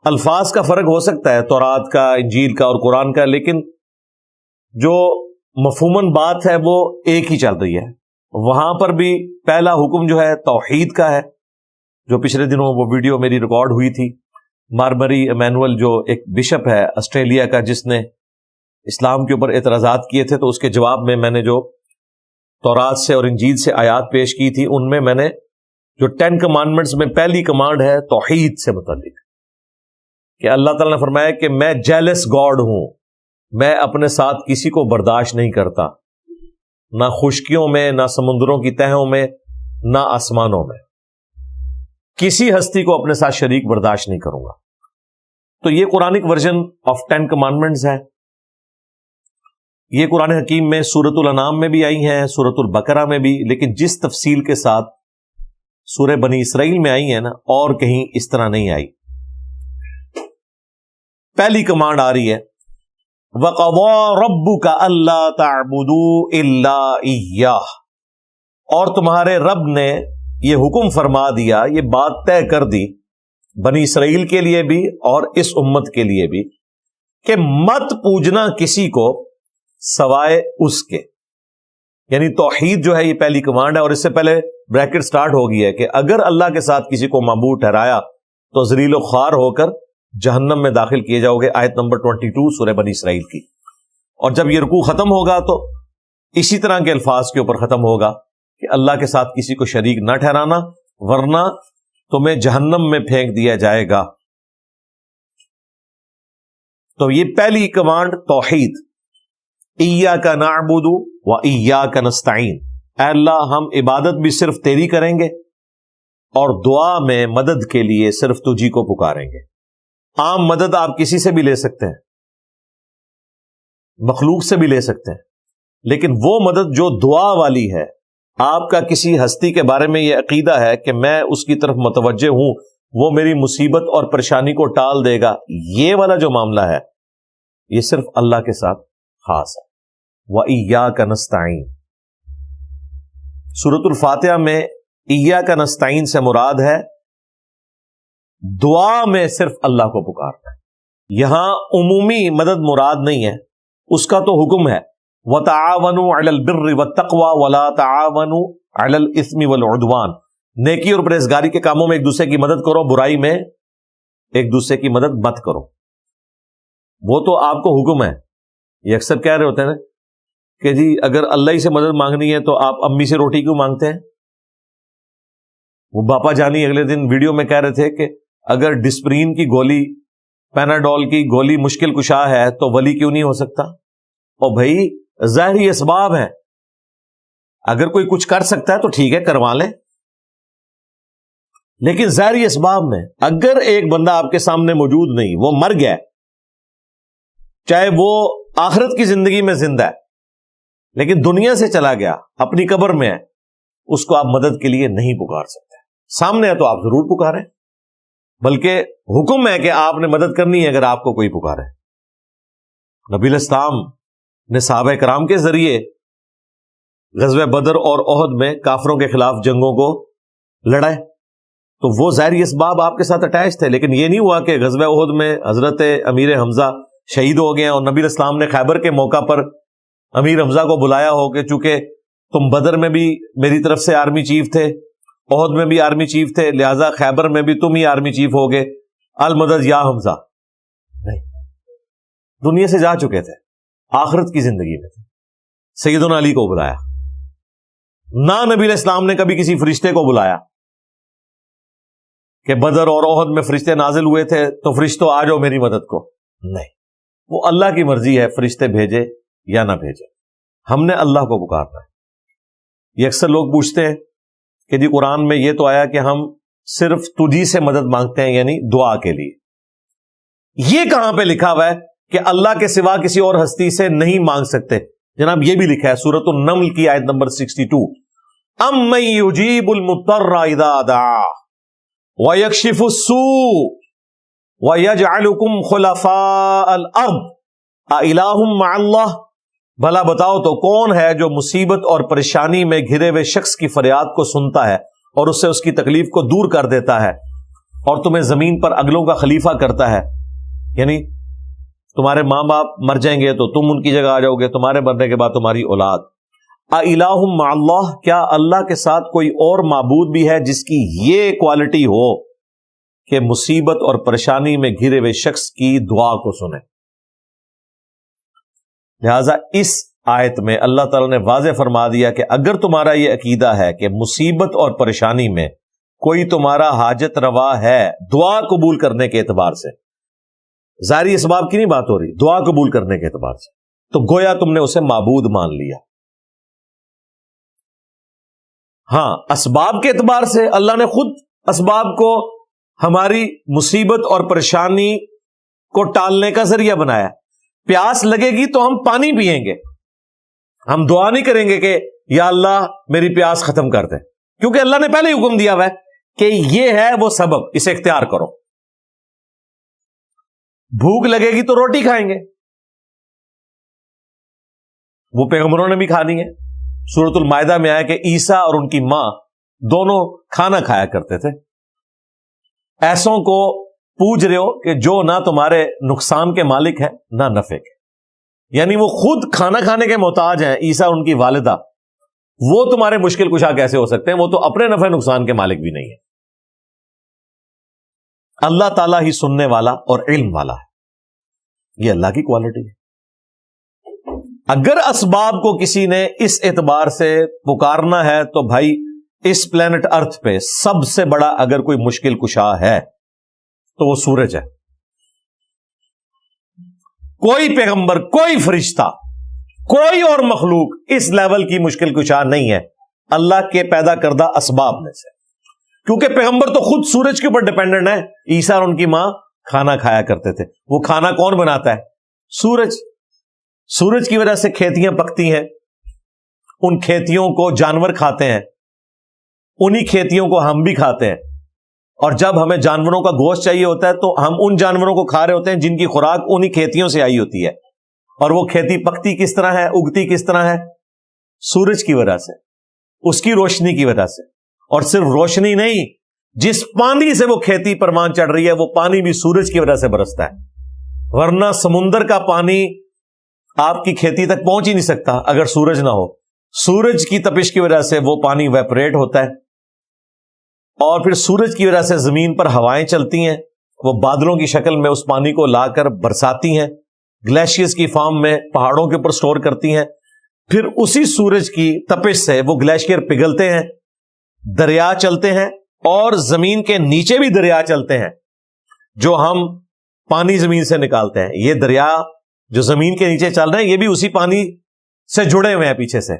S1: الفاظ کا فرق ہو سکتا ہے تورات کا، انجیل کا اور قرآن کا، لیکن جو مفہوماً بات ہے وہ ایک ہی چل رہی ہے. وہاں پر بھی پہلا حکم جو ہے توحید کا ہے، جو پچھلے دنوں وہ ویڈیو میری ریکارڈ ہوئی تھی. مارمری ایمینول جو ایک بشپ ہے آسٹریلیا کا، جس نے اسلام کے اوپر اعتراضات کیے تھے، تو اس کے جواب میں میں نے جو تورات سے اور انجیل سے آیات پیش کی تھی، ان میں نے جو 10 کمانڈمنٹس میں پہلی کمانڈ ہے توحید سے متعلق، کہ اللہ تعالیٰ نے فرمایا کہ میں جیلس گاڈ ہوں، میں اپنے ساتھ کسی کو برداشت نہیں کرتا، نہ خشکیوں میں، نہ سمندروں کی تہوں میں، نہ آسمانوں میں، کسی ہستی کو اپنے ساتھ شریک برداشت نہیں کروں گا. تو یہ قرآنک ورژن آف 10 کمانڈمنٹس ہے. یہ قرآن حکیم میں سورۃ الانعام میں بھی آئی ہیں، سورۃ البقرہ میں بھی، لیکن جس تفصیل کے ساتھ سورہ بنی اسرائیل میں آئی ہیں نا، اور کہیں اس طرح نہیں آئی. پہلی کمانڈ آ رہی ہے وَقَضَىٰ رَبُّكَ أَلَّا تَعْبُدُوا إِلَّا إِيَّاهُ، اور تمہارے رب نے یہ حکم فرما دیا، یہ بات طے کر دی بنی اسرائیل کے لیے بھی اور اس امت کے لیے بھی، کہ مت پوجنا کسی کو سوائے اس کے. یعنی توحید جو ہے یہ پہلی کمانڈ ہے، اور اس سے پہلے بریکٹ سٹارٹ ہو گئی ہے کہ اگر اللہ کے ساتھ کسی کو معبود ٹھہرایا تو ذلیل و خوار ہو کر جہنم میں داخل کیے جاؤ گے. آیت نمبر 22 سورہ بنی اسرائیل کی. اور جب یہ رکوع ختم ہوگا تو اسی طرح کے الفاظ کے اوپر ختم ہوگا کہ اللہ کے ساتھ کسی کو شریک نہ ٹھہرانا، ورنہ تمہیں جہنم میں پھینک دیا جائے گا. تو یہ پہلی کمانڈ توحید، ایاک نعبد و ایاک نستعین، اے اللہ ہم عبادت بھی صرف تیری کریں گے اور دعا میں مدد کے لیے صرف تجھی کو پکاریں گے. عام مدد آپ کسی سے بھی لے سکتے ہیں، مخلوق سے بھی لے سکتے ہیں، لیکن وہ مدد جو دعا والی ہے، آپ کا کسی ہستی کے بارے میں یہ عقیدہ ہے کہ میں اس کی طرف متوجہ ہوں، وہ میری مصیبت اور پریشانی کو ٹال دے گا، یہ والا جو معاملہ ہے یہ صرف اللہ کے ساتھ خاص ہے. وَإِيَّاكَ نَسْتَعِينُ. سورۃ الفاتحہ میں ایاک نستعین سے مراد ہے دعا میں صرف اللہ کو پکارنا. یہاں عمومی مدد مراد نہیں ہے، اس کا تو حکم ہے وَتَعَاوَنُوا عَلَى الْبِرِّ وَالتَّقْوَى وَلَا تَعَاوَنُوا عَلَى الْإِثْمِ وَالْعُدْوَانِ. نیکی اور پرہیزگاری کے کاموں میں ایک دوسرے کی مدد کرو، برائی میں ایک دوسرے کی مدد مت کرو. وہ تو آپ کو حکم ہے. یہ اکثر کہہ رہے ہوتے ہیں نا کہ جی اگر اللہ ہی سے مدد مانگنی ہے تو آپ امی سے روٹی کیوں مانگتے ہیں؟ وہ باپا جانی اگلے دن ویڈیو میں کہہ رہے تھے کہ اگر ڈسپرین کی گولی، پیناڈول کی گولی مشکل کشا ہے تو ولی کیوں نہیں ہو سکتا؟ اور بھائی ظاہری اسباب ہیں، اگر کوئی کچھ کر سکتا ہے تو ٹھیک ہے کروا لیں، لیکن ظاہری اسباب میں اگر ایک بندہ آپ کے سامنے موجود نہیں، وہ مر گیا، چاہے وہ آخرت کی زندگی میں زندہ ہے لیکن دنیا سے چلا گیا، اپنی قبر میں ہے، اس کو آپ مدد کے لیے نہیں پکار سکتے۔ سامنے ہے تو آپ ضرور پکاریں، بلکہ حکم ہے کہ آپ نے مدد کرنی ہے اگر آپ کو کوئی پکارے۔ نبی الاسلام نے صحابہ کرام کے ذریعے غزوہ بدر اور احد میں کافروں کے خلاف جنگوں کو لڑائے، تو وہ ظاہری اسباب آپ کے ساتھ اٹیچ تھے، لیکن یہ نہیں ہوا کہ غزوہ احد میں حضرت امیر حمزہ شہید ہو گئے اور نبی الاسلام نے خیبر کے موقع پر امیر حمزہ کو بلایا ہو کہ چونکہ تم بدر میں بھی میری طرف سے آرمی چیف تھے، احد میں بھی آرمی چیف تھے، لہذا خیبر میں بھی تم ہی آرمی چیف ہوگے، المدد یا حمزہ۔ نہیں، دنیا سے جا چکے تھے، آخرت کی زندگی میں تھے۔ سیدنا علی کو بلایا، نہ نبی علیہ السلام نے کبھی کسی فرشتے کو بلایا کہ بدر اور احد میں فرشتے نازل ہوئے تھے تو فرشتوں آ جاؤ میری مدد کو، نہیں، وہ اللہ کی مرضی ہے فرشتے بھیجے یا نہ بھیجے، ہم نے اللہ کو پکارنا ہے۔ یہ اکثر لوگ پوچھتے ہیں کہ جی قرآن میں یہ تو آیا کہ ہم صرف تجھی سے مدد مانگتے ہیں، یعنی دعا کے لیے، یہ کہاں پہ لکھا ہوا ہے کہ اللہ کے سوا کسی اور ہستی سے نہیں مانگ سکتے؟ جناب یہ بھی لکھا ہے سورۃ النمل کی آیت نمبر 62، امن یجیب المضطر اذا دعا ویکشف السوء ویجعلکم خلفاء الارض االہ مع اللہ، بھلا بتاؤ تو کون ہے جو مصیبت اور پریشانی میں گھرے ہوئے شخص کی فریاد کو سنتا ہے اور اس سے اس کی تکلیف کو دور کر دیتا ہے اور تمہیں زمین پر اگلوں کا خلیفہ کرتا ہے؟ یعنی تمہارے ماں باپ مر جائیں گے تو تم ان کی جگہ آ جاؤ گے، تمہارے مرنے کے بعد تمہاری اولاد۔ االہ مع اللہ، کیا اللہ کے ساتھ کوئی اور معبود بھی ہے جس کی یہ کوالٹی ہو کہ مصیبت اور پریشانی میں گھرے ہوئے شخص کی دعا کو سنے؟ لہذا اس آیت میں اللہ تعالیٰ نے واضح فرما دیا کہ اگر تمہارا یہ عقیدہ ہے کہ مصیبت اور پریشانی میں کوئی تمہارا حاجت روا ہے دعا قبول کرنے کے اعتبار سے، ظاہری اسباب کی نہیں بات ہو رہی، دعا قبول کرنے کے اعتبار سے، تو گویا تم نے اسے معبود مان لیا۔ ہاں، اسباب کے اعتبار سے اللہ نے خود اسباب کو ہماری مصیبت اور پریشانی کو ٹالنے کا ذریعہ بنایا۔ پیاس لگے گی تو ہم پانی پیئیں گے، ہم دعا نہیں کریں گے کہ یا اللہ میری پیاس ختم کر دے، کیونکہ اللہ نے پہلے ہی حکم دیا ہوا ہے کہ یہ ہے وہ سبب، اسے اختیار کرو۔ بھوک لگے گی تو روٹی کھائیں گے، وہ پیغمبروں نے بھی کھانی ہے۔ سورۃ المائدہ میں آیا کہ عیسیٰ اور ان کی ماں دونوں کھانا کھایا کرتے تھے۔ ایسوں کو پوچھ رہے ہو کہ جو نہ تمہارے نقصان کے مالک ہیں نہ نفع کے، یعنی وہ خود کھانا کھانے کے محتاج ہیں، عیسیٰ اور ان کی والدہ، وہ تمہارے مشکل کشا کیسے ہو سکتے ہیں؟ وہ تو اپنے نفع نقصان کے مالک بھی نہیں ہے۔ اللہ تعالیٰ ہی سننے والا اور علم والا ہے، یہ اللہ کی کوالٹی ہے۔ اگر اسباب کو کسی نے اس اعتبار سے پکارنا ہے تو بھائی اس پلانٹ ارتھ پہ سب سے بڑا اگر کوئی مشکل کشا ہے تو وہ سورج ہے۔ کوئی پیغمبر، کوئی فرشتہ، کوئی اور مخلوق اس لیول کی مشکل کشا نہیں ہے اللہ کے پیدا کردہ اسباب میں سے، کیونکہ پیغمبر تو خود سورج کے اوپر ڈیپینڈنٹ ہے۔ عیسیٰ اور ان کی ماں کھانا کھایا کرتے تھے، وہ کھانا کون بناتا ہے؟ سورج۔ سورج کی وجہ سے کھیتیاں پکتی ہیں، ان کھیتیوں کو جانور کھاتے ہیں، انہی کھیتیوں کو ہم بھی کھاتے ہیں، اور جب ہمیں جانوروں کا گوشت چاہیے ہوتا ہے تو ہم ان جانوروں کو کھا رہے ہوتے ہیں جن کی خوراک انہی کھیتیوں سے آئی ہوتی ہے۔ اور وہ کھیتی پکتی کس طرح ہے، اگتی کس طرح ہے؟ سورج کی وجہ سے، اس کی روشنی کی وجہ سے۔ اور صرف روشنی نہیں، جس پانی سے وہ کھیتی پروان چڑھ رہی ہے وہ پانی بھی سورج کی وجہ سے برستا ہے، ورنہ سمندر کا پانی آپ کی کھیتی تک پہنچ ہی نہیں سکتا اگر سورج نہ ہو۔ سورج کی تپش کی وجہ سے وہ پانی ویپریٹ ہوتا ہے، اور پھر سورج کی وجہ سے زمین پر ہوائیں چلتی ہیں، وہ بادلوں کی شکل میں اس پانی کو لا کر برساتی ہیں، گلیشیئرز کی فارم میں پہاڑوں کے اوپر سٹور کرتی ہیں، پھر اسی سورج کی تپش سے وہ گلیشیئر پگھلتے ہیں، دریا چلتے ہیں اور زمین کے نیچے بھی دریا چلتے ہیں جو ہم پانی زمین سے نکالتے ہیں. یہ دریا جو زمین کے نیچے چل رہے ہیں یہ بھی اسی پانی سے جڑے ہوئے ہیں پیچھے سے.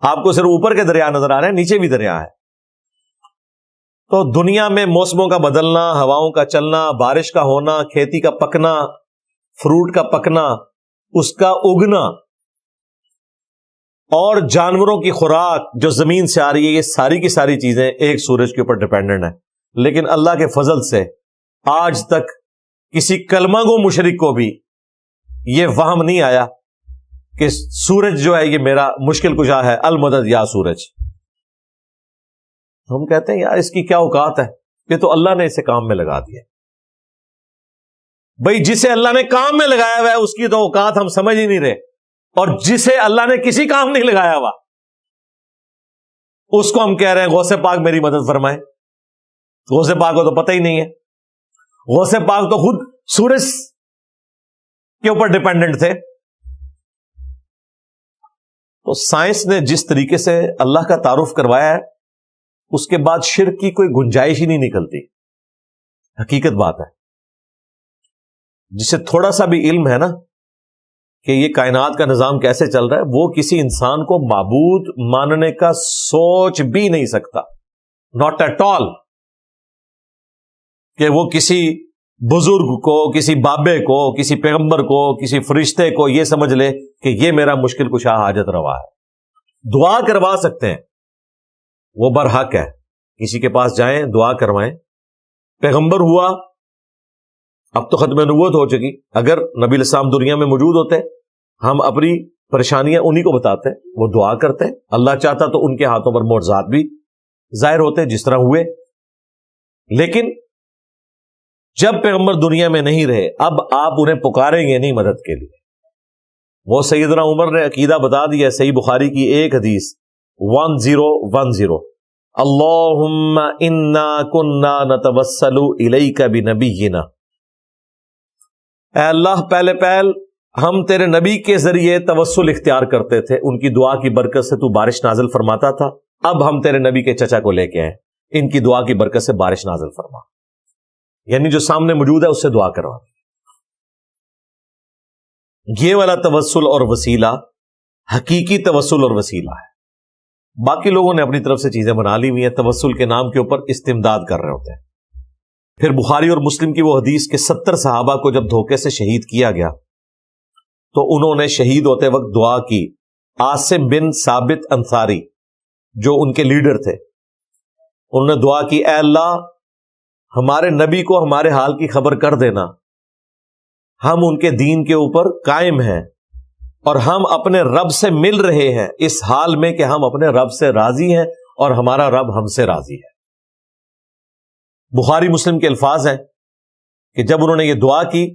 S1: آپ کو صرف اوپر کے دریا نظر آ رہے ہیں, نیچے بھی دریا ہے. تو دنیا میں موسموں کا بدلنا, ہواؤں کا چلنا, بارش کا ہونا, کھیتی کا پکنا, فروٹ کا پکنا, اس کا اگنا اور جانوروں کی خوراک جو زمین سے آ رہی ہے, یہ ساری کی ساری چیزیں ایک سورج کے اوپر ڈیپینڈنٹ ہیں. لیکن اللہ کے فضل سے آج تک کسی کلمہ گو مشرک کو بھی یہ وہم نہیں آیا کہ سورج جو ہے یہ میرا مشکل کشا ہے, المدد یا سورج. ہم کہتے ہیں یار اس کی کیا اوقات ہے, یہ تو اللہ نے اسے کام میں لگا دیا. بھائی جسے اللہ نے کام میں لگایا ہوا ہے اس کی تو اوقات ہم سمجھ ہی نہیں رہے, اور جسے اللہ نے کسی کام نہیں لگایا ہوا اس کو ہم کہہ رہے ہیں غوث پاک میری مدد فرمائے. غوث پاک کو تو پتہ ہی نہیں ہے. غوث پاک تو خود سورج کے اوپر ڈیپینڈنٹ تھے. تو سائنس نے جس طریقے سے اللہ کا تعارف کروایا ہے اس کے بعد شرک کی کوئی گنجائش ہی نہیں نکلتی. حقیقت بات ہے. جسے تھوڑا سا بھی علم ہے نا کہ یہ کائنات کا نظام کیسے چل رہا ہے, وہ کسی انسان کو معبود ماننے کا سوچ بھی نہیں سکتا, ناٹ ایٹ آل, کہ وہ کسی بزرگ کو, کسی بابے کو, کسی پیغمبر کو, کسی فرشتے کو یہ سمجھ لے کہ یہ میرا مشکل کشا حاجت روا ہے. دعا کروا سکتے ہیں, وہ برحق ہے, کسی کے پاس جائیں دعا کروائیں. پیغمبر ہوا, اب تو ختم نبوت ہو چکی, اگر نبی علیہ السلام دنیا میں موجود ہوتے ہم اپنی پریشانیاں انہی کو بتاتے, وہ دعا کرتے, اللہ چاہتا تو ان کے ہاتھوں پر معجزات بھی ظاہر ہوتے جس طرح ہوئے. لیکن جب پیغمبر دنیا میں نہیں رہے اب آپ انہیں پکاریں گے نہیں مدد کے لیے. وہ سیدنا عمر نے عقیدہ بتا دیا, صحیح بخاری کی ایک حدیث 1010, اللہم انا کننا نتوسل الیک بنبینا, اے اللہ پہلے پہل ہم تیرے نبی کے ذریعے توسل اختیار کرتے تھے, ان کی دعا کی برکت سے تو بارش نازل فرماتا تھا, اب ہم تیرے نبی کے چچا کو لے کے آئے, ان کی دعا کی برکت سے بارش نازل فرما. یعنی جو سامنے موجود ہے اس سے دعا کروا. یہ والا توسل اور وسیلہ حقیقی توسل اور وسیلہ ہے. باقی لوگوں نے اپنی طرف سے چیزیں بنا لی ہوئی ہیں, توسل کے نام کے اوپر استمداد کر رہے ہوتے ہیں. پھر بخاری اور مسلم کی وہ حدیث کے 70 صحابہ کو جب دھوکے سے شہید کیا گیا تو انہوں نے شہید ہوتے وقت دعا کی. عاصم بن ثابت انصاری جو ان کے لیڈر تھے, انہوں نے دعا کی, اے اللہ ہمارے نبی کو ہمارے حال کی خبر کر دینا, ہم ان کے دین کے اوپر قائم ہیں اور ہم اپنے رب سے مل رہے ہیں اس حال میں کہ ہم اپنے رب سے راضی ہیں اور ہمارا رب ہم سے راضی ہے. بخاری مسلم کے الفاظ ہیں کہ جب انہوں نے یہ دعا کی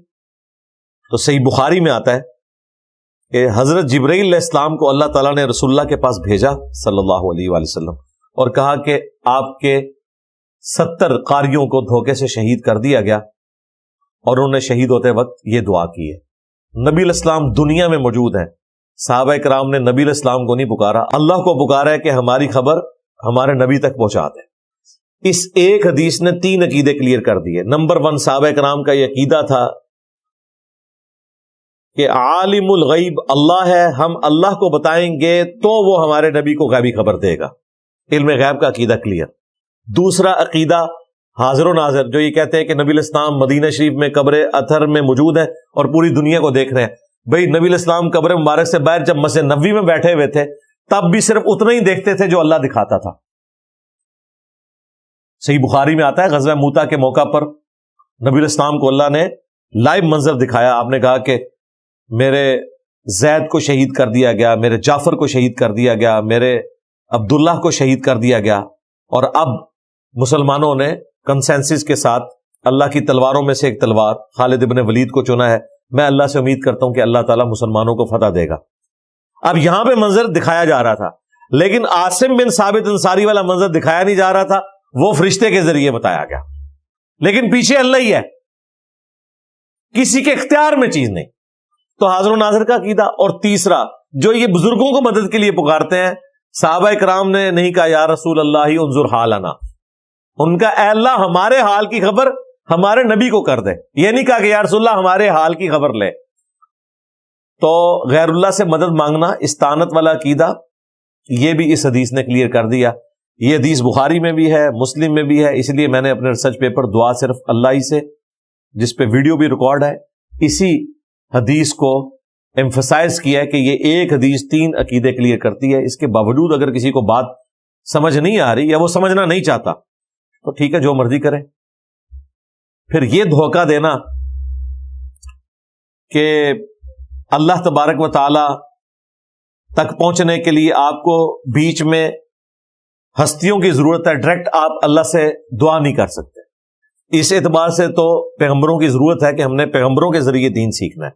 S1: تو صحیح بخاری میں آتا ہے کہ حضرت جبرائیل علیہ السلام کو اللہ تعالیٰ نے رسول اللہ کے پاس بھیجا صلی اللہ علیہ وآلہ وسلم اور کہا کہ آپ کے 70 قاریوں کو دھوکے سے شہید کر دیا گیا, اور انہوں نے شہید ہوتے وقت یہ دعا کی ہے. نبی علیہ السلام دنیا میں موجود ہیں, صحابہ کرام نے نبی علیہ السلام کو نہیں پکارا, اللہ کو پکارا ہے کہ ہماری خبر ہمارے نبی تک پہنچا دیں. اس ایک حدیث نے 3 عقیدے کلیئر کر دیے. نمبر 1, صحابہ کرام کا یہ عقیدہ تھا کہ عالم الغیب اللہ ہے, ہم اللہ کو بتائیں گے تو وہ ہمارے نبی کو غیبی خبر دے گا. علم غیب کا عقیدہ کلیئر. دوسرا عقیدہ حاضر و ناظر, جو یہ کہتے ہیں کہ نبی علیہ السلام مدینہ شریف میں قبر اطہر میں موجود ہیں اور پوری دنیا کو دیکھ رہے ہیں. بھئی نبی علیہ السلام قبر مبارک سے باہر جب مسجد نبوی میں بیٹھے ہوئے تھے تب بھی صرف اتنا ہی دیکھتے تھے جو اللہ دکھاتا تھا. صحیح بخاری میں آتا ہے غزوہ موتا کے موقع پر نبی علیہ السلام کو اللہ نے لائیو منظر دکھایا. آپ نے کہا کہ میرے زید کو شہید کر دیا گیا, میرے جعفر کو شہید کر دیا گیا, میرے عبداللہ کو شہید کر دیا گیا, اور اب مسلمانوں نے کنسنسس کے ساتھ اللہ کی تلواروں میں سے ایک تلوار خالد ابن ولید کو چنا ہے. میں اللہ سے امید کرتا ہوں کہ اللہ تعالیٰ مسلمانوں کو فتح دے گا. اب یہاں پہ منظر دکھایا جا رہا تھا, لیکن عاصم بن ثابت انصاری والا منظر دکھایا نہیں جا رہا تھا, وہ فرشتے کے ذریعے بتایا گیا. لیکن پیچھے اللہ ہی ہے, کسی کے اختیار میں چیز نہیں. تو حاضر و ناظر کا عقیدہ. اور تیسرا, جو یہ بزرگوں کو مدد کے لیے پکارتے ہیں, صحابہ کرام نے نہیں کہا یا رسول اللہ انظر حالنا, ان کا اے اللہ ہمارے حال کی خبر ہمارے نبی کو کر دے. یہ نہیں کہا کہ یا رسول اللہ ہمارے حال کی خبر لے. تو غیر اللہ سے مدد مانگنا استعانت والا عقیدہ یہ بھی اس حدیث نے کلیئر کر دیا. یہ حدیث بخاری میں بھی ہے، مسلم میں بھی ہے. اس لیے میں نے اپنے ریسرچ پیپر دعا صرف اللہ ہی سے، جس پہ ویڈیو بھی ریکارڈ ہے، اسی حدیث کو ایمفسائز کیا ہے کہ یہ ایک حدیث 3 عقیدے کلیئر کرتی ہے. اس کے باوجود اگر کسی کو بات سمجھ نہیں آ رہی یا وہ سمجھنا نہیں چاہتا تو ٹھیک ہے، جو مرضی کرے. پھر یہ دھوکہ دینا کہ اللہ تبارک و تعالی تک پہنچنے کے لیے آپ کو بیچ میں ہستیوں کی ضرورت ہے، ڈائریکٹ آپ اللہ سے دعا نہیں کر سکتے. اس اعتبار سے تو پیغمبروں کی ضرورت ہے کہ ہم نے پیغمبروں کے ذریعے دین سیکھنا ہے.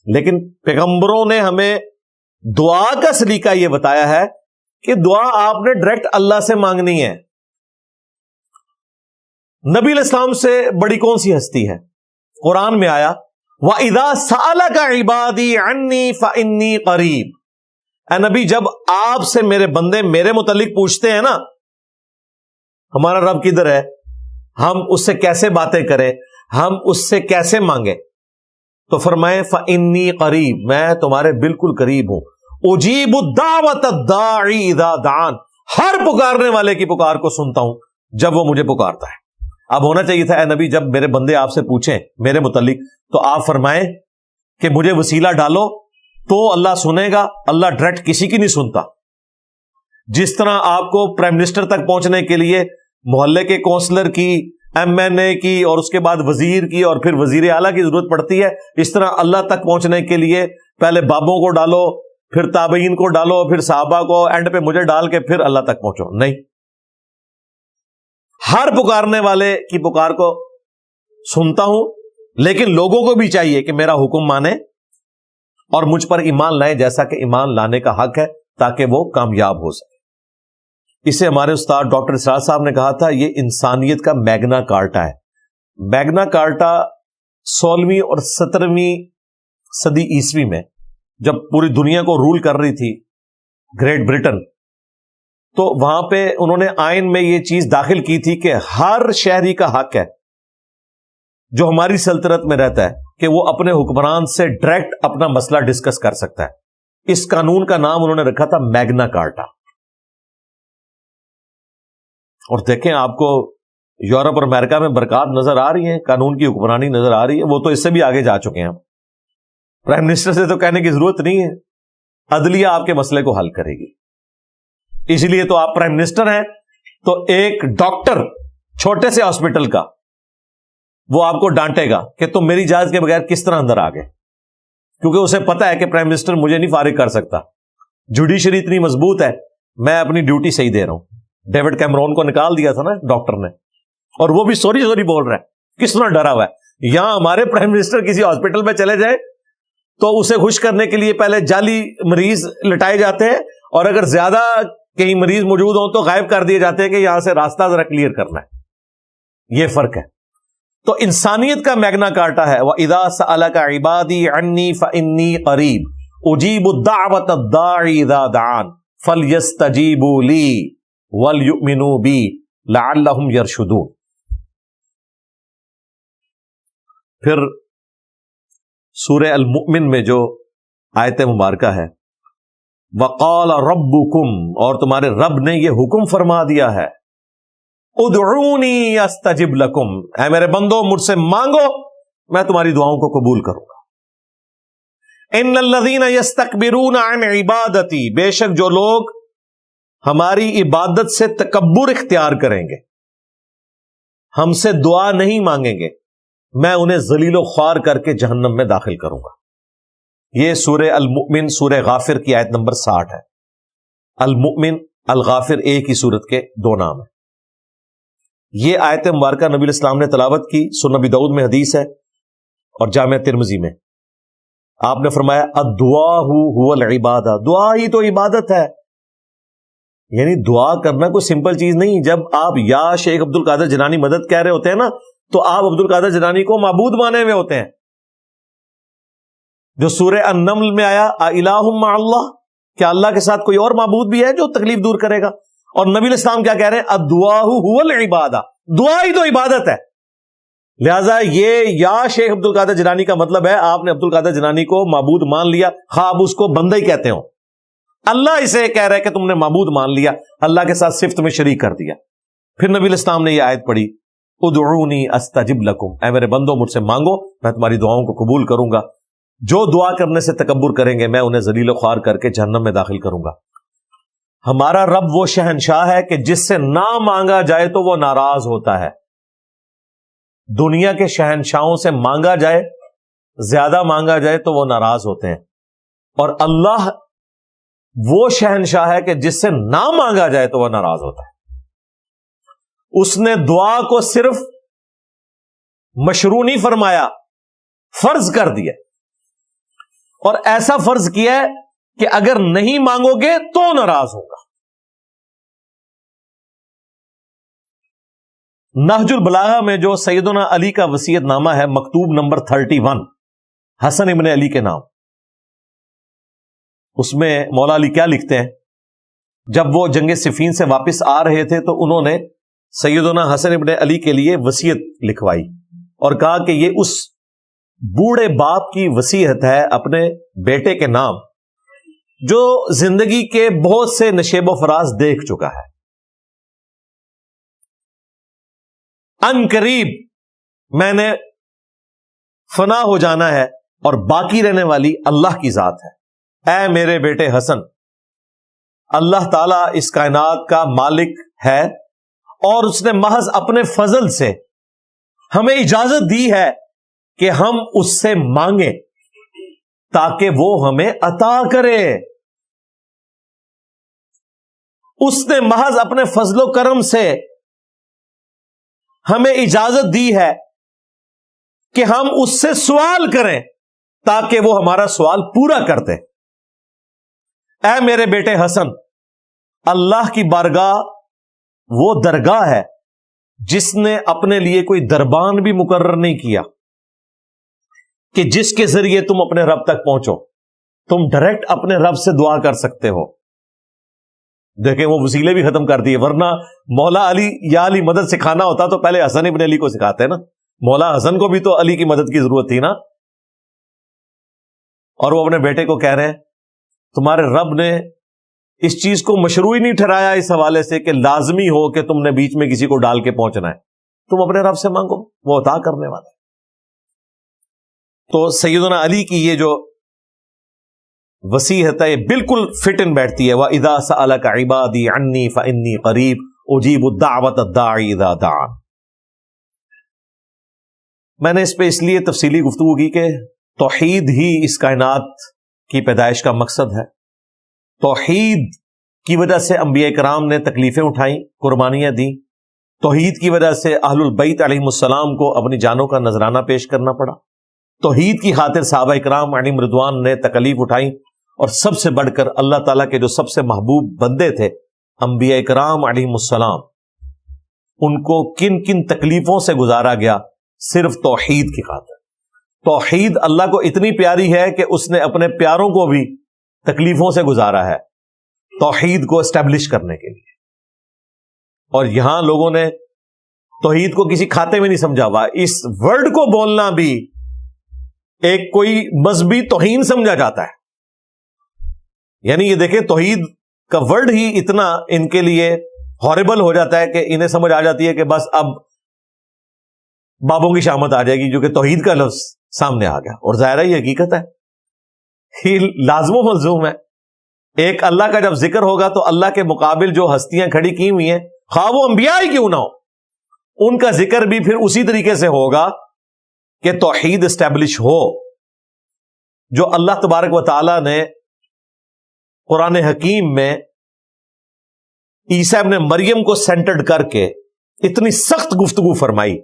S1: لیکن پیغمبروں نے ہمیں دعا کا سلیقہ یہ بتایا ہے کہ دعا آپ نے ڈائریکٹ اللہ سے مانگنی ہے. نبی علیہ السلام سے بڑی کون سی ہستی ہے؟ قرآن میں آیا وَإِذَا سَأَلَكَ عِبَادِي عَنِّي فَإِنِّي قَرِيب. اے نبی، جب آپ سے میرے بندے میرے متعلق پوچھتے ہیں نا، ہمارا رب کدھر ہے، ہم اس سے کیسے باتیں کریں، ہم اس سے کیسے مانگیں، تو فرمائے فَإِنِّي قَرِيب، میں تمہارے بالکل قریب ہوں. اجیب الدعوۃ الداعی اذا دعان، ہر پکارنے والے کی پکار کو سنتا ہوں جب وہ مجھے پکارتا ہے. اب ہونا چاہیے تھا اے نبی جب میرے بندے آپ سے پوچھیں میرے متعلق تو آپ فرمائیں کہ مجھے وسیلہ ڈالو تو اللہ سنے گا. اللہ ڈائریکٹ کسی کی نہیں سنتا. جس طرح آپ کو پرائم منسٹر تک پہنچنے کے لیے محلے کے کونسلر کی، ایم این اے کی، اور اس کے بعد وزیر کی، اور پھر وزیر اعلیٰ کی ضرورت پڑتی ہے، اس طرح اللہ تک پہنچنے کے لیے پہلے بابوں کو ڈالو، پھر تابعین کو ڈالو، پھر صحابہ کو، اینڈ پہ مجھے ڈال کے پھر اللہ تک پہنچو. نہیں، ہر پکارنے والے کی پکار کو سنتا ہوں، لیکن لوگوں کو بھی چاہیے کہ میرا حکم مانے اور مجھ پر ایمان لائے جیسا کہ ایمان لانے کا حق ہے، تاکہ وہ کامیاب ہو سکے. اسے ہمارے استاد ڈاکٹر اسرار صاحب نے کہا تھا یہ انسانیت کا میگنا کارٹا ہے. میگنا کارٹا 16ویں اور 17ویں صدی عیسوی میں جب پوری دنیا کو رول کر رہی تھی گریٹ برٹن، تو وہاں پہ انہوں نے آئین میں یہ چیز داخل کی تھی کہ ہر شہری کا حق ہے جو ہماری سلطنت میں رہتا ہے کہ وہ اپنے حکمران سے ڈائریکٹ اپنا مسئلہ ڈسکس کر سکتا ہے. اس قانون کا نام انہوں نے رکھا تھا میگنا کارٹا. اور دیکھیں آپ کو یورپ اور امریکہ میں برکات نظر آ رہی ہیں، قانون کی حکمرانی نظر آ رہی ہے. وہ تو اس سے بھی آگے جا چکے ہیں. پرائم منسٹر سے تو کہنے کی ضرورت نہیں ہے، عدلیہ آپ کے مسئلے کو حل کرے گی. اس لیے تو آپ پرائم منسٹر ہیں تو ایک ڈاکٹر چھوٹے سے ہاسپٹل کا وہ آپ کو ڈانٹے گا کہ تم میری اجازت کے بغیر کس طرح اندر آ گئے، کیونکہ اسے پتا ہے کہ پرائم منسٹر مجھے نہیں فارغ کر سکتا. جوڈیشری اتنی مضبوط ہے، میں اپنی ڈیوٹی صحیح دے رہا ہوں. ڈیوڈ کیمرون کو نکال دیا تھا نا ڈاکٹر نے، اور وہ بھی سوری بول رہا ہے، کس طرح ڈرا ہوا ہے. یہاں ہمارے پرائم منسٹر کسی ہاسپٹل میں چلے جائے تو اسے خوش کرنے کے لیے پہلے جعلی مریض لٹائے جاتے ہیں، اور اگر زیادہ کہیں مریض موجود ہوں تو غائب کر دیے جاتے ہیں کہ یہاں سے راستہ ذرا کلیئر کرنا ہے. یہ فرق ہے. تو انسانیت کا میگنا کارٹا ہے وَإِذَا سَأَلَكَ عِبَادِي عَنِّي فَإِنِّي قَرِيب أُجِيبُ الدَّعْوَةَ الدَّاعِ إِذَا دَعَانِ فَلْيَسْتَجِيبُوا لِي وَلْيُؤْمِنُوا بِي لَعَلَّهُمْ يَرْشُدُونَ. پھر سورہ المؤمن میں جو آیت مبارکہ ہے وَقَالَ رَبُّكُمْ، اور تمہارے رب نے یہ حکم فرما دیا ہے ادعونی استجب لکم، اے میرے بندو مجھ سے مانگو میں تمہاری دعاؤں کو قبول کروں گا. ان الذین یستکبرون عن عبادتی، بے شک جو لوگ ہماری عبادت سے تکبر اختیار کریں گے، ہم سے دعا نہیں مانگیں گے، میں انہیں ذلیل و خوار کر کے جہنم میں داخل کروں گا. یہ سورہ المؤمن سورہ غافر کی آیت نمبر 60 ہے. المؤمن الغافر ایک ہی سورت کے 2 نام ہیں. یہ آیت مبارکہ نبی علیہ السلام نے تلاوت کی، سنن ابی داؤد میں حدیث ہے اور جامع ترمذی میں. آپ نے فرمایا الدعاء هو العبادہ، دعا ہی تو عبادت ہے. یعنی دعا کرنا کوئی سمپل چیز نہیں. جب آپ یا شیخ عبد القادر جیلانی مدد کہہ رہے ہوتے ہیں نا تو آپ عبد القادر جیلانی کو معبود مانے ہوئے ہوتے ہیں. جو سورہ النمل میں آیا الہ مع اللہ، کیا اللہ کے ساتھ کوئی اور معبود بھی ہے جو تکلیف دور کرے گا؟ اور نبی علیہ السلام کیا کہہ رہے ہیں؟ الدعاء هو العبادہ، دعا ہی تو عبادت ہے. لہذا یہ یا شیخ عبد القادر جیلانی کا مطلب ہے آپ نے عبد القادر جیلانی کو معبود مان لیا، خواہ آپ اس کو بندہ ہی کہتے ہو. اللہ اسے کہہ رہا ہے کہ تم نے معبود مان لیا، اللہ کے ساتھ صفت میں شریک کر دیا. پھر نبی علیہ السلام نے یہ آیت پڑھی، ادعونی استجب لکم، اے میرے بندو مجھ سے مانگو میں تمہاری دعاؤں کو قبول کروں گا. جو دعا کرنے سے تکبر کریں گے میں انہیں ذلیل و خوار کر کے جہنم میں داخل کروں گا. ہمارا رب وہ شہنشاہ ہے کہ جس سے نہ مانگا جائے تو وہ ناراض ہوتا ہے. دنیا کے شہنشاہوں سے مانگا جائے، زیادہ مانگا جائے تو وہ ناراض ہوتے ہیں، اور اللہ وہ شہنشاہ ہے کہ جس سے نہ مانگا جائے تو وہ ناراض ہوتا ہے. اس نے دعا کو صرف مشروع نہیں فرمایا، فرض کر دیا، اور ایسا فرض کیا ہے کہ اگر نہیں مانگو گے تو ناراض ہوگا. نہج البلاغہ میں جو سیدنا علی کا وصیت نامہ ہے، مکتوب نمبر 31 حسن ابن علی کے نام، اس میں مولا علی کیا لکھتے ہیں؟ جب وہ جنگ صفین سے واپس آ رہے تھے تو انہوں نے سیدنا حسن ابن علی کے لیے وصیت لکھوائی اور کہا کہ یہ اس بوڑھے باپ کی وصیت ہے اپنے بیٹے کے نام، جو زندگی کے بہت سے نشیب و فراز دیکھ چکا ہے. ان قریب میں نے فنا ہو جانا ہے اور باقی رہنے والی اللہ کی ذات ہے. اے میرے بیٹے حسن، اللہ تعالیٰ اس کائنات کا مالک ہے اور اس نے محض اپنے فضل سے ہمیں اجازت دی ہے کہ ہم اس سے مانگیں تاکہ وہ ہمیں عطا کرے. اس نے محض اپنے فضل و کرم سے ہمیں اجازت دی ہے کہ ہم اس سے سوال کریں تاکہ وہ ہمارا سوال پورا کر دے. اے میرے بیٹے حسن، اللہ کی بارگاہ وہ درگاہ ہے جس نے اپنے لیے کوئی دربان بھی مقرر نہیں کیا کہ جس کے ذریعے تم اپنے رب تک پہنچو. تم ڈائریکٹ اپنے رب سے دعا کر سکتے ہو. دیکھیں وہ وسیلے بھی ختم کر دیے، ورنہ مولا علی یا علی مدد سکھانا ہوتا تو پہلے حسن ابن علی کو سکھاتے نا. مولا حسن کو بھی تو علی کی مدد کی ضرورت تھی نا. اور وہ اپنے بیٹے کو کہہ رہے ہیں تمہارے رب نے اس چیز کو مشروع ہی نہیں ٹھہرایا اس حوالے سے کہ لازمی ہو کہ تم نے بیچ میں کسی کو ڈال کے پہنچنا ہے. تم اپنے رب سے مانگو، وہ عطا کرنے والا ہے. تو سیدنا علی کی یہ جو وصیت ہے یہ بالکل فٹ ان بیٹھتی ہے. وَإِذَا سَأَلَكَ عِبَادِي عَنِّي فَإِنِّي قَرِيبٌ أُجِيبُ الدَّعْوَةَ الدَّاعِي إِذَا دَعَانِ. میں نے اس پہ اس لیے تفصیلی گفتگو کی کہ توحید ہی اس کائنات کی پیدائش کا مقصد ہے. توحید کی وجہ سے انبیاء کرام نے تکلیفیں اٹھائیں، قربانیاں دیں. توحید کی وجہ سے اہل البیت علیہم السلام کو اپنی جانوں کا نذرانہ پیش کرنا پڑا. توحید کی خاطر صحابہ کرام علیہم رضوان نے تکلیف اٹھائیں، اور سب سے بڑھ کر اللہ تعالیٰ کے جو سب سے محبوب بندے تھے انبیاء کرام علیہم السلام، ان کو کن کن تکلیفوں سے گزارا گیا صرف توحید کی خاطر. توحید اللہ کو اتنی پیاری ہے کہ اس نے اپنے پیاروں کو بھی تکلیفوں سے گزارا ہے توحید کو اسٹیبلش کرنے کے لیے. اور یہاں لوگوں نے توحید کو کسی کھاتے میں نہیں سمجھا ہوا. اس ورڈ کو بولنا بھی ایک کوئی مذہبی توہین سمجھا جاتا ہے. یعنی یہ دیکھیں توحید کا ورڈ ہی اتنا ان کے لیے ہاربل ہو جاتا ہے کہ انہیں سمجھ آ جاتی ہے کہ بس اب بابوں کی شامت آ جائے گی جو کہ توحید کا لفظ سامنے آ گیا. اور ظاہر ہے یہ حقیقت ہے، یہ لازم و ملزوم ہے. ایک اللہ کا جب ذکر ہوگا تو اللہ کے مقابل جو ہستیاں کھڑی کی ہوئی ہیں، خواہ وہ انبیاء ہی کیوں نہ ہو، ان کا ذکر بھی پھر اسی طریقے سے ہوگا کہ توحید اسٹیبلش ہو. جو اللہ تبارک و تعالی نے قرآن حکیم میں عیسیٰ ابن مریم کو سینٹرڈ کر کے اتنی سخت گفتگو فرمائی.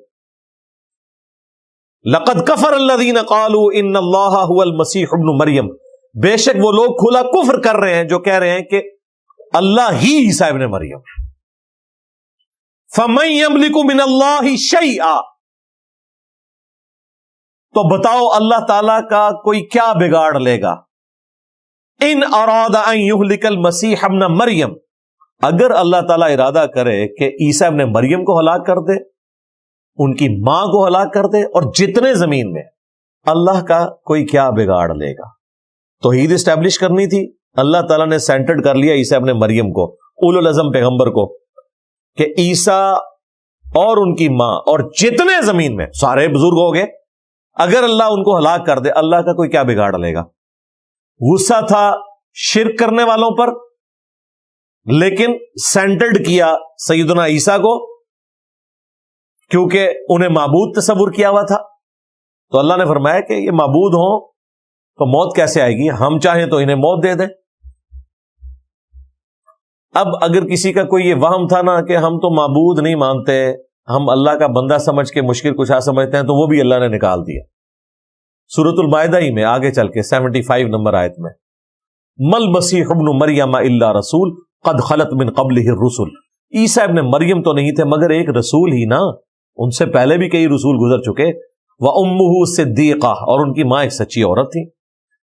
S1: لقد کفر الذین قالوا ان اللہ هو المسیح ابن مریم، بے شک وہ لوگ کھلا کفر کر رہے ہیں جو کہہ رہے ہیں کہ اللہ ہی عیسیٰ ابن مریم. فمن یملک من اللہ شیئا، تو بتاؤ اللہ تعالی کا کوئی کیا بگاڑ لے گا. ان اراد ان یہلک المسیح ابن مریم، اگر اللہ تعالیٰ ارادہ کرے کہ عیسیٰ ابن مریم کو ہلاک کر دے، ان کی ماں کو ہلاک کر دے، اور جتنے زمین میں، اللہ کا کوئی کیا بگاڑ لے گا؟ توحید اسٹیبلش کرنی تھی، اللہ تعالیٰ نے سینٹرڈ کر لیا عیسیٰ ابن مریم کو، اولو العزم پیغمبر کو، کہ عیسیٰ اور ان کی ماں اور جتنے زمین میں سارے بزرگ ہو گئے، اگر اللہ ان کو ہلاک کر دے، اللہ کا کوئی کیا بگاڑ لے گا؟ غصہ تھا شرک کرنے والوں پر، لیکن سینٹرڈ کیا سیدنا عیسیٰ کو، کیونکہ انہیں معبود تصور کیا ہوا تھا۔ تو اللہ نے فرمایا کہ یہ معبود ہوں تو موت کیسے آئے گی؟ ہم چاہیں تو انہیں موت دے دیں۔ اب اگر کسی کا کوئی یہ وہم تھا نا کہ ہم تو معبود نہیں مانتے، ہم اللہ کا بندہ سمجھ کے مشکل کشا سمجھتے ہیں، تو وہ بھی اللہ نے نکال دیا۔ سورۃ المائدہ ہی میں آگے چل کے 75 نمبر آیت میں، مل مسیح ابن مریم الا رسول قد خلت من قبلہ الرسل، عیسیٰ ابن مریم تو نہیں تھے مگر ایک رسول ہی نا، ان سے پہلے بھی کئی رسول گزر چکے، وَأُمُّهُ صِدِّيقَةٌ، اور ان کی ماں ایک سچی عورت تھی،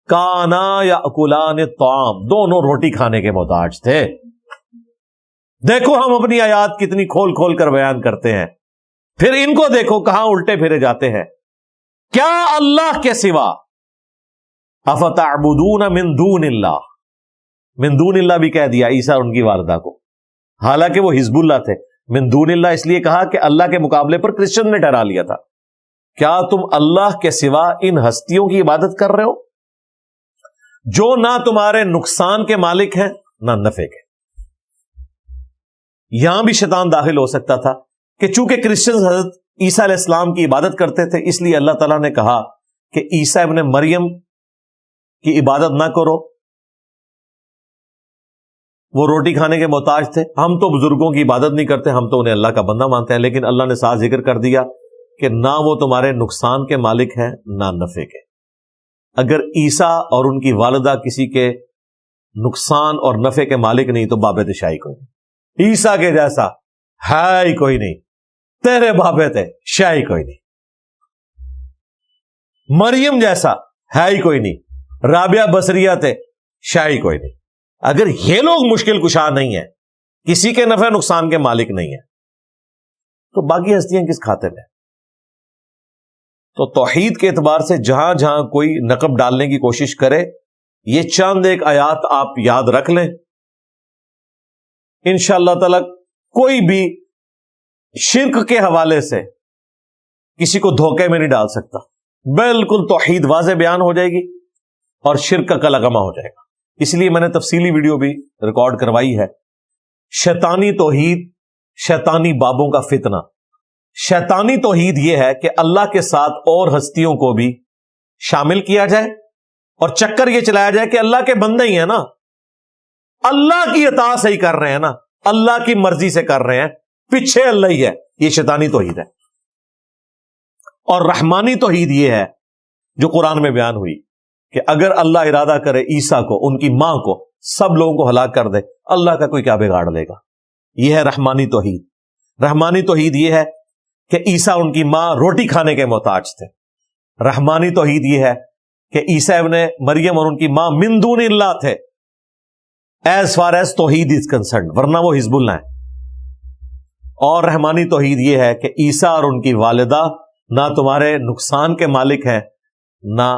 S1: كَانَا يَأْكُلَانِ الطَّعَامَ، دونوں روٹی کھانے کے محتاج تھے۔ دیکھو ہم اپنی آیات کتنی کھول کھول کر بیان کرتے ہیں، پھر ان کو دیکھو کہاں الٹے پھرے جاتے ہیں۔ کیا اللہ کے سوا، افتعبدون من دون اللہ، من دون اللہ بھی کہہ دیا عیسیٰ اور ان کی والدہ کو، حالانکہ وہ حزب اللہ تھے۔ من دون اللہ اس لیے کہا کہ اللہ کے مقابلے پر کرسچن نے ٹھہرا لیا تھا۔ کیا تم اللہ کے سوا ان ہستیوں کی عبادت کر رہے ہو جو نہ تمہارے نقصان کے مالک ہیں نہ نفع کے؟ یہاں بھی شیطان داخل ہو سکتا تھا کہ چونکہ کرسچن حضرت عیسیٰ علیہ السلام کی عبادت کرتے تھے، اس لیے اللہ تعالیٰ نے کہا کہ عیسیٰ ابن مریم کی عبادت نہ کرو، وہ روٹی کھانے کے محتاج تھے، ہم تو بزرگوں کی عبادت نہیں کرتے، ہم تو انہیں اللہ کا بندہ مانتے ہیں۔ لیکن اللہ نے ساتھ ذکر کر دیا کہ نہ وہ تمہارے نقصان کے مالک ہیں نہ نفع کے۔ اگر عیسیٰ اور ان کی والدہ کسی کے نقصان اور نفع کے مالک نہیں تو بابت شاہی کوئی نہیں، عیسیٰ کے جیسا ہے ہی کوئی نہیں، تیرے بابے تھے شاہی کوئی نہیں، مریم جیسا ہے ہی کوئی نہیں، رابعہ بصریہ تھے شاہی کوئی نہیں۔ اگر یہ لوگ مشکل کشا نہیں ہیں، کسی کے نفع نقصان کے مالک نہیں ہیں، تو باقی ہستیاں کس خاطر ہیں؟ تو توحید کے اعتبار سے جہاں جہاں کوئی نقب ڈالنے کی کوشش کرے، یہ چند ایک آیات آپ یاد رکھ لیں، انشاءاللہ تعالی کوئی بھی شرک کے حوالے سے کسی کو دھوکے میں نہیں ڈال سکتا۔ بالکل توحید واضح بیان ہو جائے گی اور شرک کا کلغمہ ہو جائے گا۔ اس لیے میں نے تفصیلی ویڈیو بھی ریکارڈ کروائی ہے، شیطانی توحید، شیطانی بابوں کا فتنہ۔ شیطانی توحید یہ ہے کہ اللہ کے ساتھ اور ہستیوں کو بھی شامل کیا جائے اور چکر یہ چلایا جائے کہ اللہ کے بندے ہی ہیں نا، اللہ کی اطاعت سے ہی کر رہے ہیں نا، اللہ کی مرضی سے کر رہے ہیں، پیچھے اللہ ہی ہے۔ یہ شیطانی توحید ہے۔ اور رحمانی توحید یہ ہے جو قرآن میں بیان ہوئی کہ اگر اللہ ارادہ کرے عیسیٰ کو، ان کی ماں کو، سب لوگوں کو ہلاک کر دے، اللہ کا کوئی کیا بگاڑ لے گا؟ یہ ہے رحمانی توحید۔ رحمانی توحید یہ ہے کہ عیسیٰ ان کی ماں روٹی کھانے کے محتاج تھے۔ رحمانی توحید یہ ہے کہ عیسیٰ ابن مریم اور ان کی ماں من دون اللہ تھے، ایز فار ایز توحید از کنسرنڈ، ورنہ وہ حزب اللہ ہیں۔ اور رحمانی توحید یہ ہے کہ عیسیٰ اور ان کی والدہ نہ تمہارے نقصان کے مالک ہیں نہ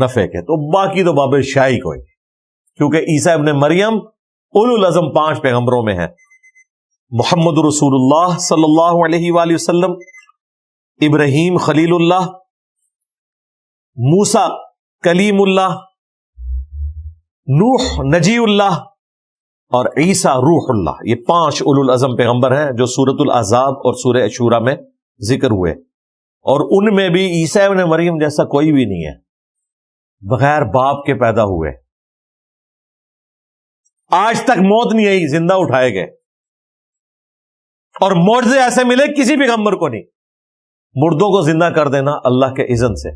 S1: نفع کے۔ تو باقی تو باب شاہی کوئی، کیونکہ عیسیٰ ابن مریم اولو العزم 5 پیغمبروں میں ہے۔ محمد رسول اللہ صلی اللہ علیہ وآلہ وسلم، ابراہیم خلیل اللہ، موسیٰ کلیم اللہ، نوح نجی اللہ، اور عیسیٰ روح اللہ۔ یہ 5 اولو العزم پیغمبر ہیں جو سورۃ الاحزاب اور سورہ شورى میں ذکر ہوئے، اور ان میں بھی عیسیٰ ابن مریم جیسا کوئی بھی نہیں ہے، بغیر باپ کے پیدا ہوئے، آج تک موت نہیں آئی، زندہ اٹھائے گئے، اور معجزے ایسے ملے کسی پیغمبر کو نہیں۔ مردوں کو زندہ کر دینا اللہ کے اذن سے،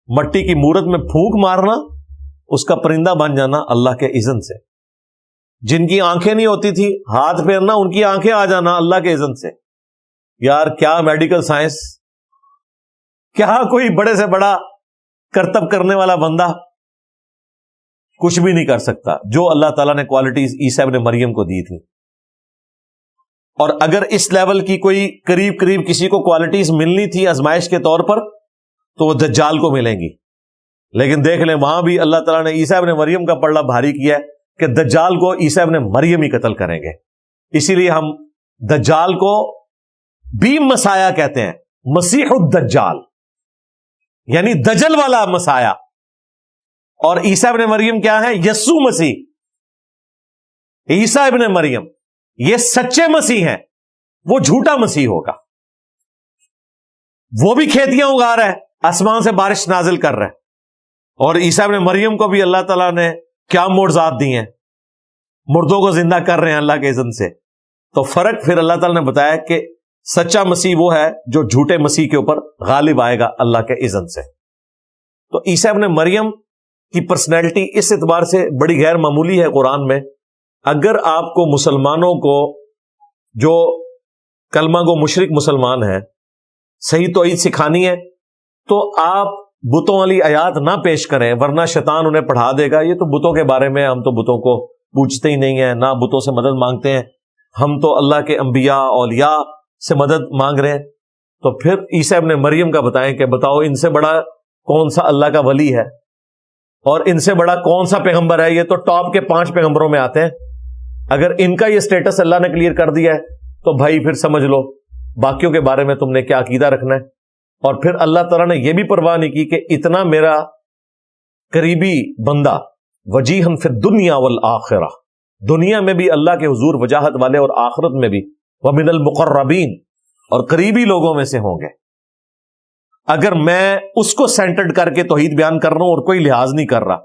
S1: مٹی کی مورت میں پھونک مارنا، اس کا پرندہ بن جانا اللہ کے اذن سے، جن کی آنکھیں نہیں ہوتی تھی ہاتھ پھیرنا، ان کی آنکھیں آ جانا اللہ کے اذن سے۔ یار کیا میڈیکل سائنس، کیا کوئی بڑے سے بڑا کرتب کرنے والا بندہ کچھ بھی نہیں کر سکتا جو اللہ تعالیٰ نے کوالٹیز عیسیٰ ابن مریم کو دی تھی۔ اور اگر اس لیول کی کوئی قریب قریب کسی کو کوالٹیز ملنی تھی آزمائش کے طور پر تو وہ دجال کو ملیں گی. لیکن دیکھ لیں وہاں بھی اللہ تعالیٰ نے عیسیٰ ابن مریم کا پلڑا بھاری کیا ہے کہ دجال کو عیسیٰ ابن مریم ہی قتل کریں گے. اسی لیے ہم دجال کو بھی مسایہ کہتے ہیں، مسیح الدجال یعنی دجل والا مسایہ. اور عیسیٰ ابن مریم کیا ہے؟ یسوع مسیح. عیسیٰ ابن مریم یہ سچے مسیح ہیں، وہ جھوٹا مسیح ہوگا. وہ بھی کھیتیاں اگا رہا ہے، آسمان سے بارش نازل کر رہا ہے. اور عیسیٰ ابن مریم کو بھی اللہ تعالیٰ نے کیا معجزات دی ہیں، مردوں کو زندہ کر رہے ہیں اللہ کے اذن سے. تو فرق پھر اللہ تعالیٰ نے بتایا کہ سچا مسیح وہ ہے جو جھوٹے مسیح کے اوپر غالب آئے گا اللہ کے اذن سے. تو عیسیٰ ابن مریم کی پرسنالٹی اس اعتبار سے بڑی غیر معمولی ہے قرآن میں. اگر آپ کو مسلمانوں کو جو کلمہ گو مشرک مسلمان ہیں صحیح توحید سکھانی ہے تو آپ بتوں والی آیات نہ پیش کریں، ورنہ شیطان انہیں پڑھا دے گا یہ تو بتوں کے بارے میں، ہم تو بتوں کو پوچھتے ہی نہیں ہیں، نہ بتوں سے مدد مانگتے ہیں، ہم تو اللہ کے انبیاء اولیاء سے مدد مانگ رہے ہیں. تو پھر عیسیٰ ابن مریم کا بتائیں کہ بتاؤ ان سے بڑا کون سا اللہ کا ولی ہے اور ان سے بڑا کون سا پیغمبر ہے؟ یہ تو ٹاپ کے 5 پیغمبروں میں آتے ہیں. اگر ان کا یہ سٹیٹس اللہ نے کلیئر کر دیا ہے تو بھائی پھر سمجھ لو باقیوں کے بارے میں تم نے کیا عقیدہ رکھنا ہے. اور پھر اللہ تعالیٰ نے یہ بھی پرواہ نہیں کی کہ اتنا میرا قریبی بندہ وجیہن فی الدنیا والآخرہ، دنیا میں بھی اللہ کے حضور وجاہت والے اور آخرت میں بھی ومن المقربین، اور قریبی لوگوں میں سے ہوں گے. اگر میں اس کو سینٹرڈ کر کے توحید بیان کر رہا ہوں اور کوئی لحاظ نہیں کر رہا،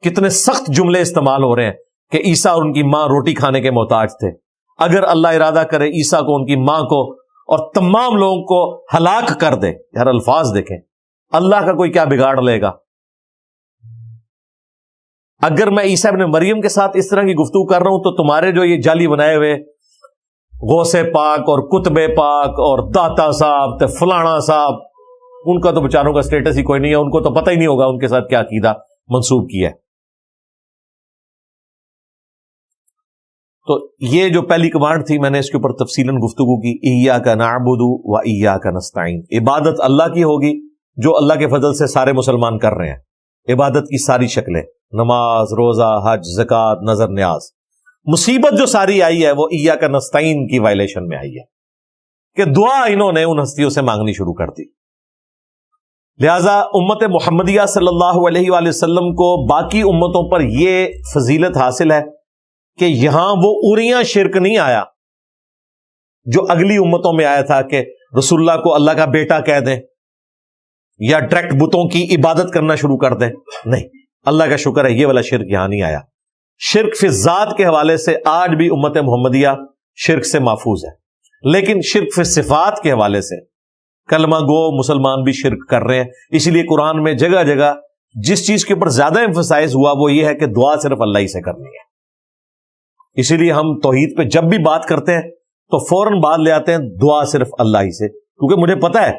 S1: کتنے سخت جملے استعمال ہو رہے ہیں کہ عیسیٰ اور ان کی ماں روٹی کھانے کے محتاج تھے. اگر اللہ ارادہ کرے عیسیٰ کو، ان کی ماں کو اور تمام لوگوں کو ہلاک کر دے، یار الفاظ دیکھیں، اللہ کا کوئی کیا بگاڑ لے گا؟ اگر میں عیسیٰ ابن مریم کے ساتھ اس طرح کی گفتگو کر رہا ہوں تو تمہارے جو یہ جعلی بنائے ہوئے غوث پاک اور کتب پاک اور داتا صاحب تے فلانا صاحب، ان کا تو بیچاروں کا سٹیٹس ہی کوئی نہیں ہے، ان کو تو پتہ ہی نہیں ہوگا ان کے ساتھ کیا عقیدہ منسوب کیا ہے. تو یہ جو پہلی کمانڈ تھی میں نے اس کے اوپر تفصیلاً گفتگو کی، ایاک نعبد و ایاک نستعین. عبادت اللہ کی ہوگی جو اللہ کے فضل سے سارے مسلمان کر رہے ہیں. عبادت کی ساری شکلیں، نماز، روزہ، حج، زکوٰۃ، نظر نیاز. مصیبت جو ساری آئی ہے وہ ایاک نستعین کی وائلیشن میں آئی ہے کہ دعا انہوں نے ان ہستیوں سے مانگنی شروع کر دی. لہذا امت محمدیہ صلی اللہ علیہ وآلہ وسلم کو باقی امتوں پر یہ فضیلت حاصل ہے کہ یہاں وہ اریاں شرک نہیں آیا جو اگلی امتوں میں آیا تھا کہ رسول اللہ کو اللہ کا بیٹا کہہ دیں یا ڈائریکٹ بتوں کی عبادت کرنا شروع کر دیں. نہیں، اللہ کا شکر ہے یہ والا شرک یہاں نہیں آیا. شرک فی ذات کے حوالے سے آج بھی امت محمدیہ شرک سے محفوظ ہے، لیکن شرک فی صفات کے حوالے سے کلمہ گو مسلمان بھی شرک کر رہے ہیں. اسی لیے قرآن میں جگہ جگہ جس چیز کے اوپر زیادہ ایمفسائز ہوا وہ یہ ہے کہ دعا صرف اللہ ہی سے کرنی ہے. اسی لیے ہم توحید پہ جب بھی بات کرتے ہیں تو فوراً بات لے آتے ہیں دعا صرف اللہ ہی سے، کیونکہ مجھے پتا ہے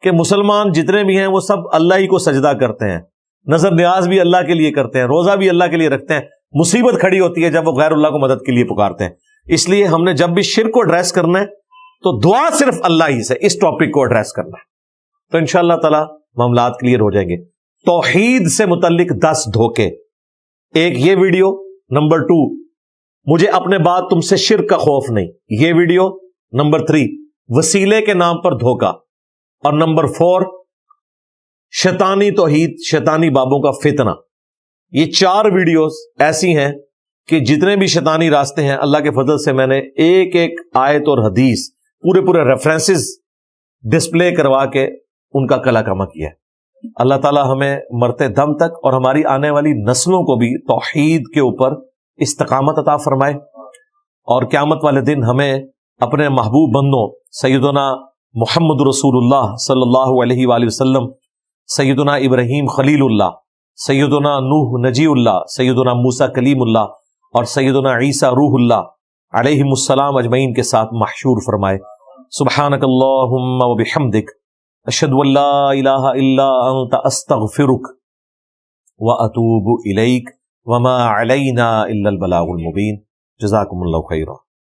S1: کہ مسلمان جتنے بھی ہیں وہ سب اللہ ہی کو سجدہ کرتے ہیں، نظر نیاز بھی اللہ کے لیے کرتے ہیں، روزہ بھی اللہ کے لیے رکھتے ہیں. مصیبت کھڑی ہوتی ہے جب وہ غیر اللہ کو مدد کے لیے پکارتے ہیں. اس لیے ہم نے جب بھی شرک کو ایڈریس کرنا ہے تو دعا صرف اللہ ہی سے اس ٹاپک کو ایڈریس کرنا ہے. تو انشاءاللہ تعالی معاملات کلیئر ہو جائیں گے. توحید سے متعلق 10 دھوکے، ایک یہ ویڈیو. نمبر 2، مجھے اپنے بعد تم سے شرک کا خوف نہیں، یہ ویڈیو. نمبر 3، وسیلے کے نام پر دھوکا. اور نمبر 4، شیطانی توحید، شیطانی بابوں کا فتنہ. یہ 4 ویڈیوز ایسی ہیں کہ جتنے بھی شیطانی راستے ہیں اللہ کے فضل سے میں نے ایک ایک آیت اور حدیث پورے ریفرنسز ڈسپلے کروا کے ان کا کلا کما کیا ہے. اللہ تعالی ہمیں مرتے دم تک اور ہماری آنے والی نسلوں کو بھی توحید کے اوپر استقامت عطا فرمائے، اور قیامت والے دن ہمیں اپنے محبوب بندوں سیدنا محمد رسول اللہ صلی اللہ علیہ وآلہ وسلم، سیدنا ابراہیم خلیل اللہ، سیدنا نوح نجی اللہ، سیدنا موسیٰ کلیم اللہ اور سیدنا عیسیٰ روح اللہ علیہم السلام اجمعین کے ساتھ محشور فرمائے. سبحانک اللہم و بحمدک، اشہد ان لا الہ الا انت، استغفرک و اتوب الیک، وما علینا الا البلاغ المبین. جزاکم اللہ خیرا.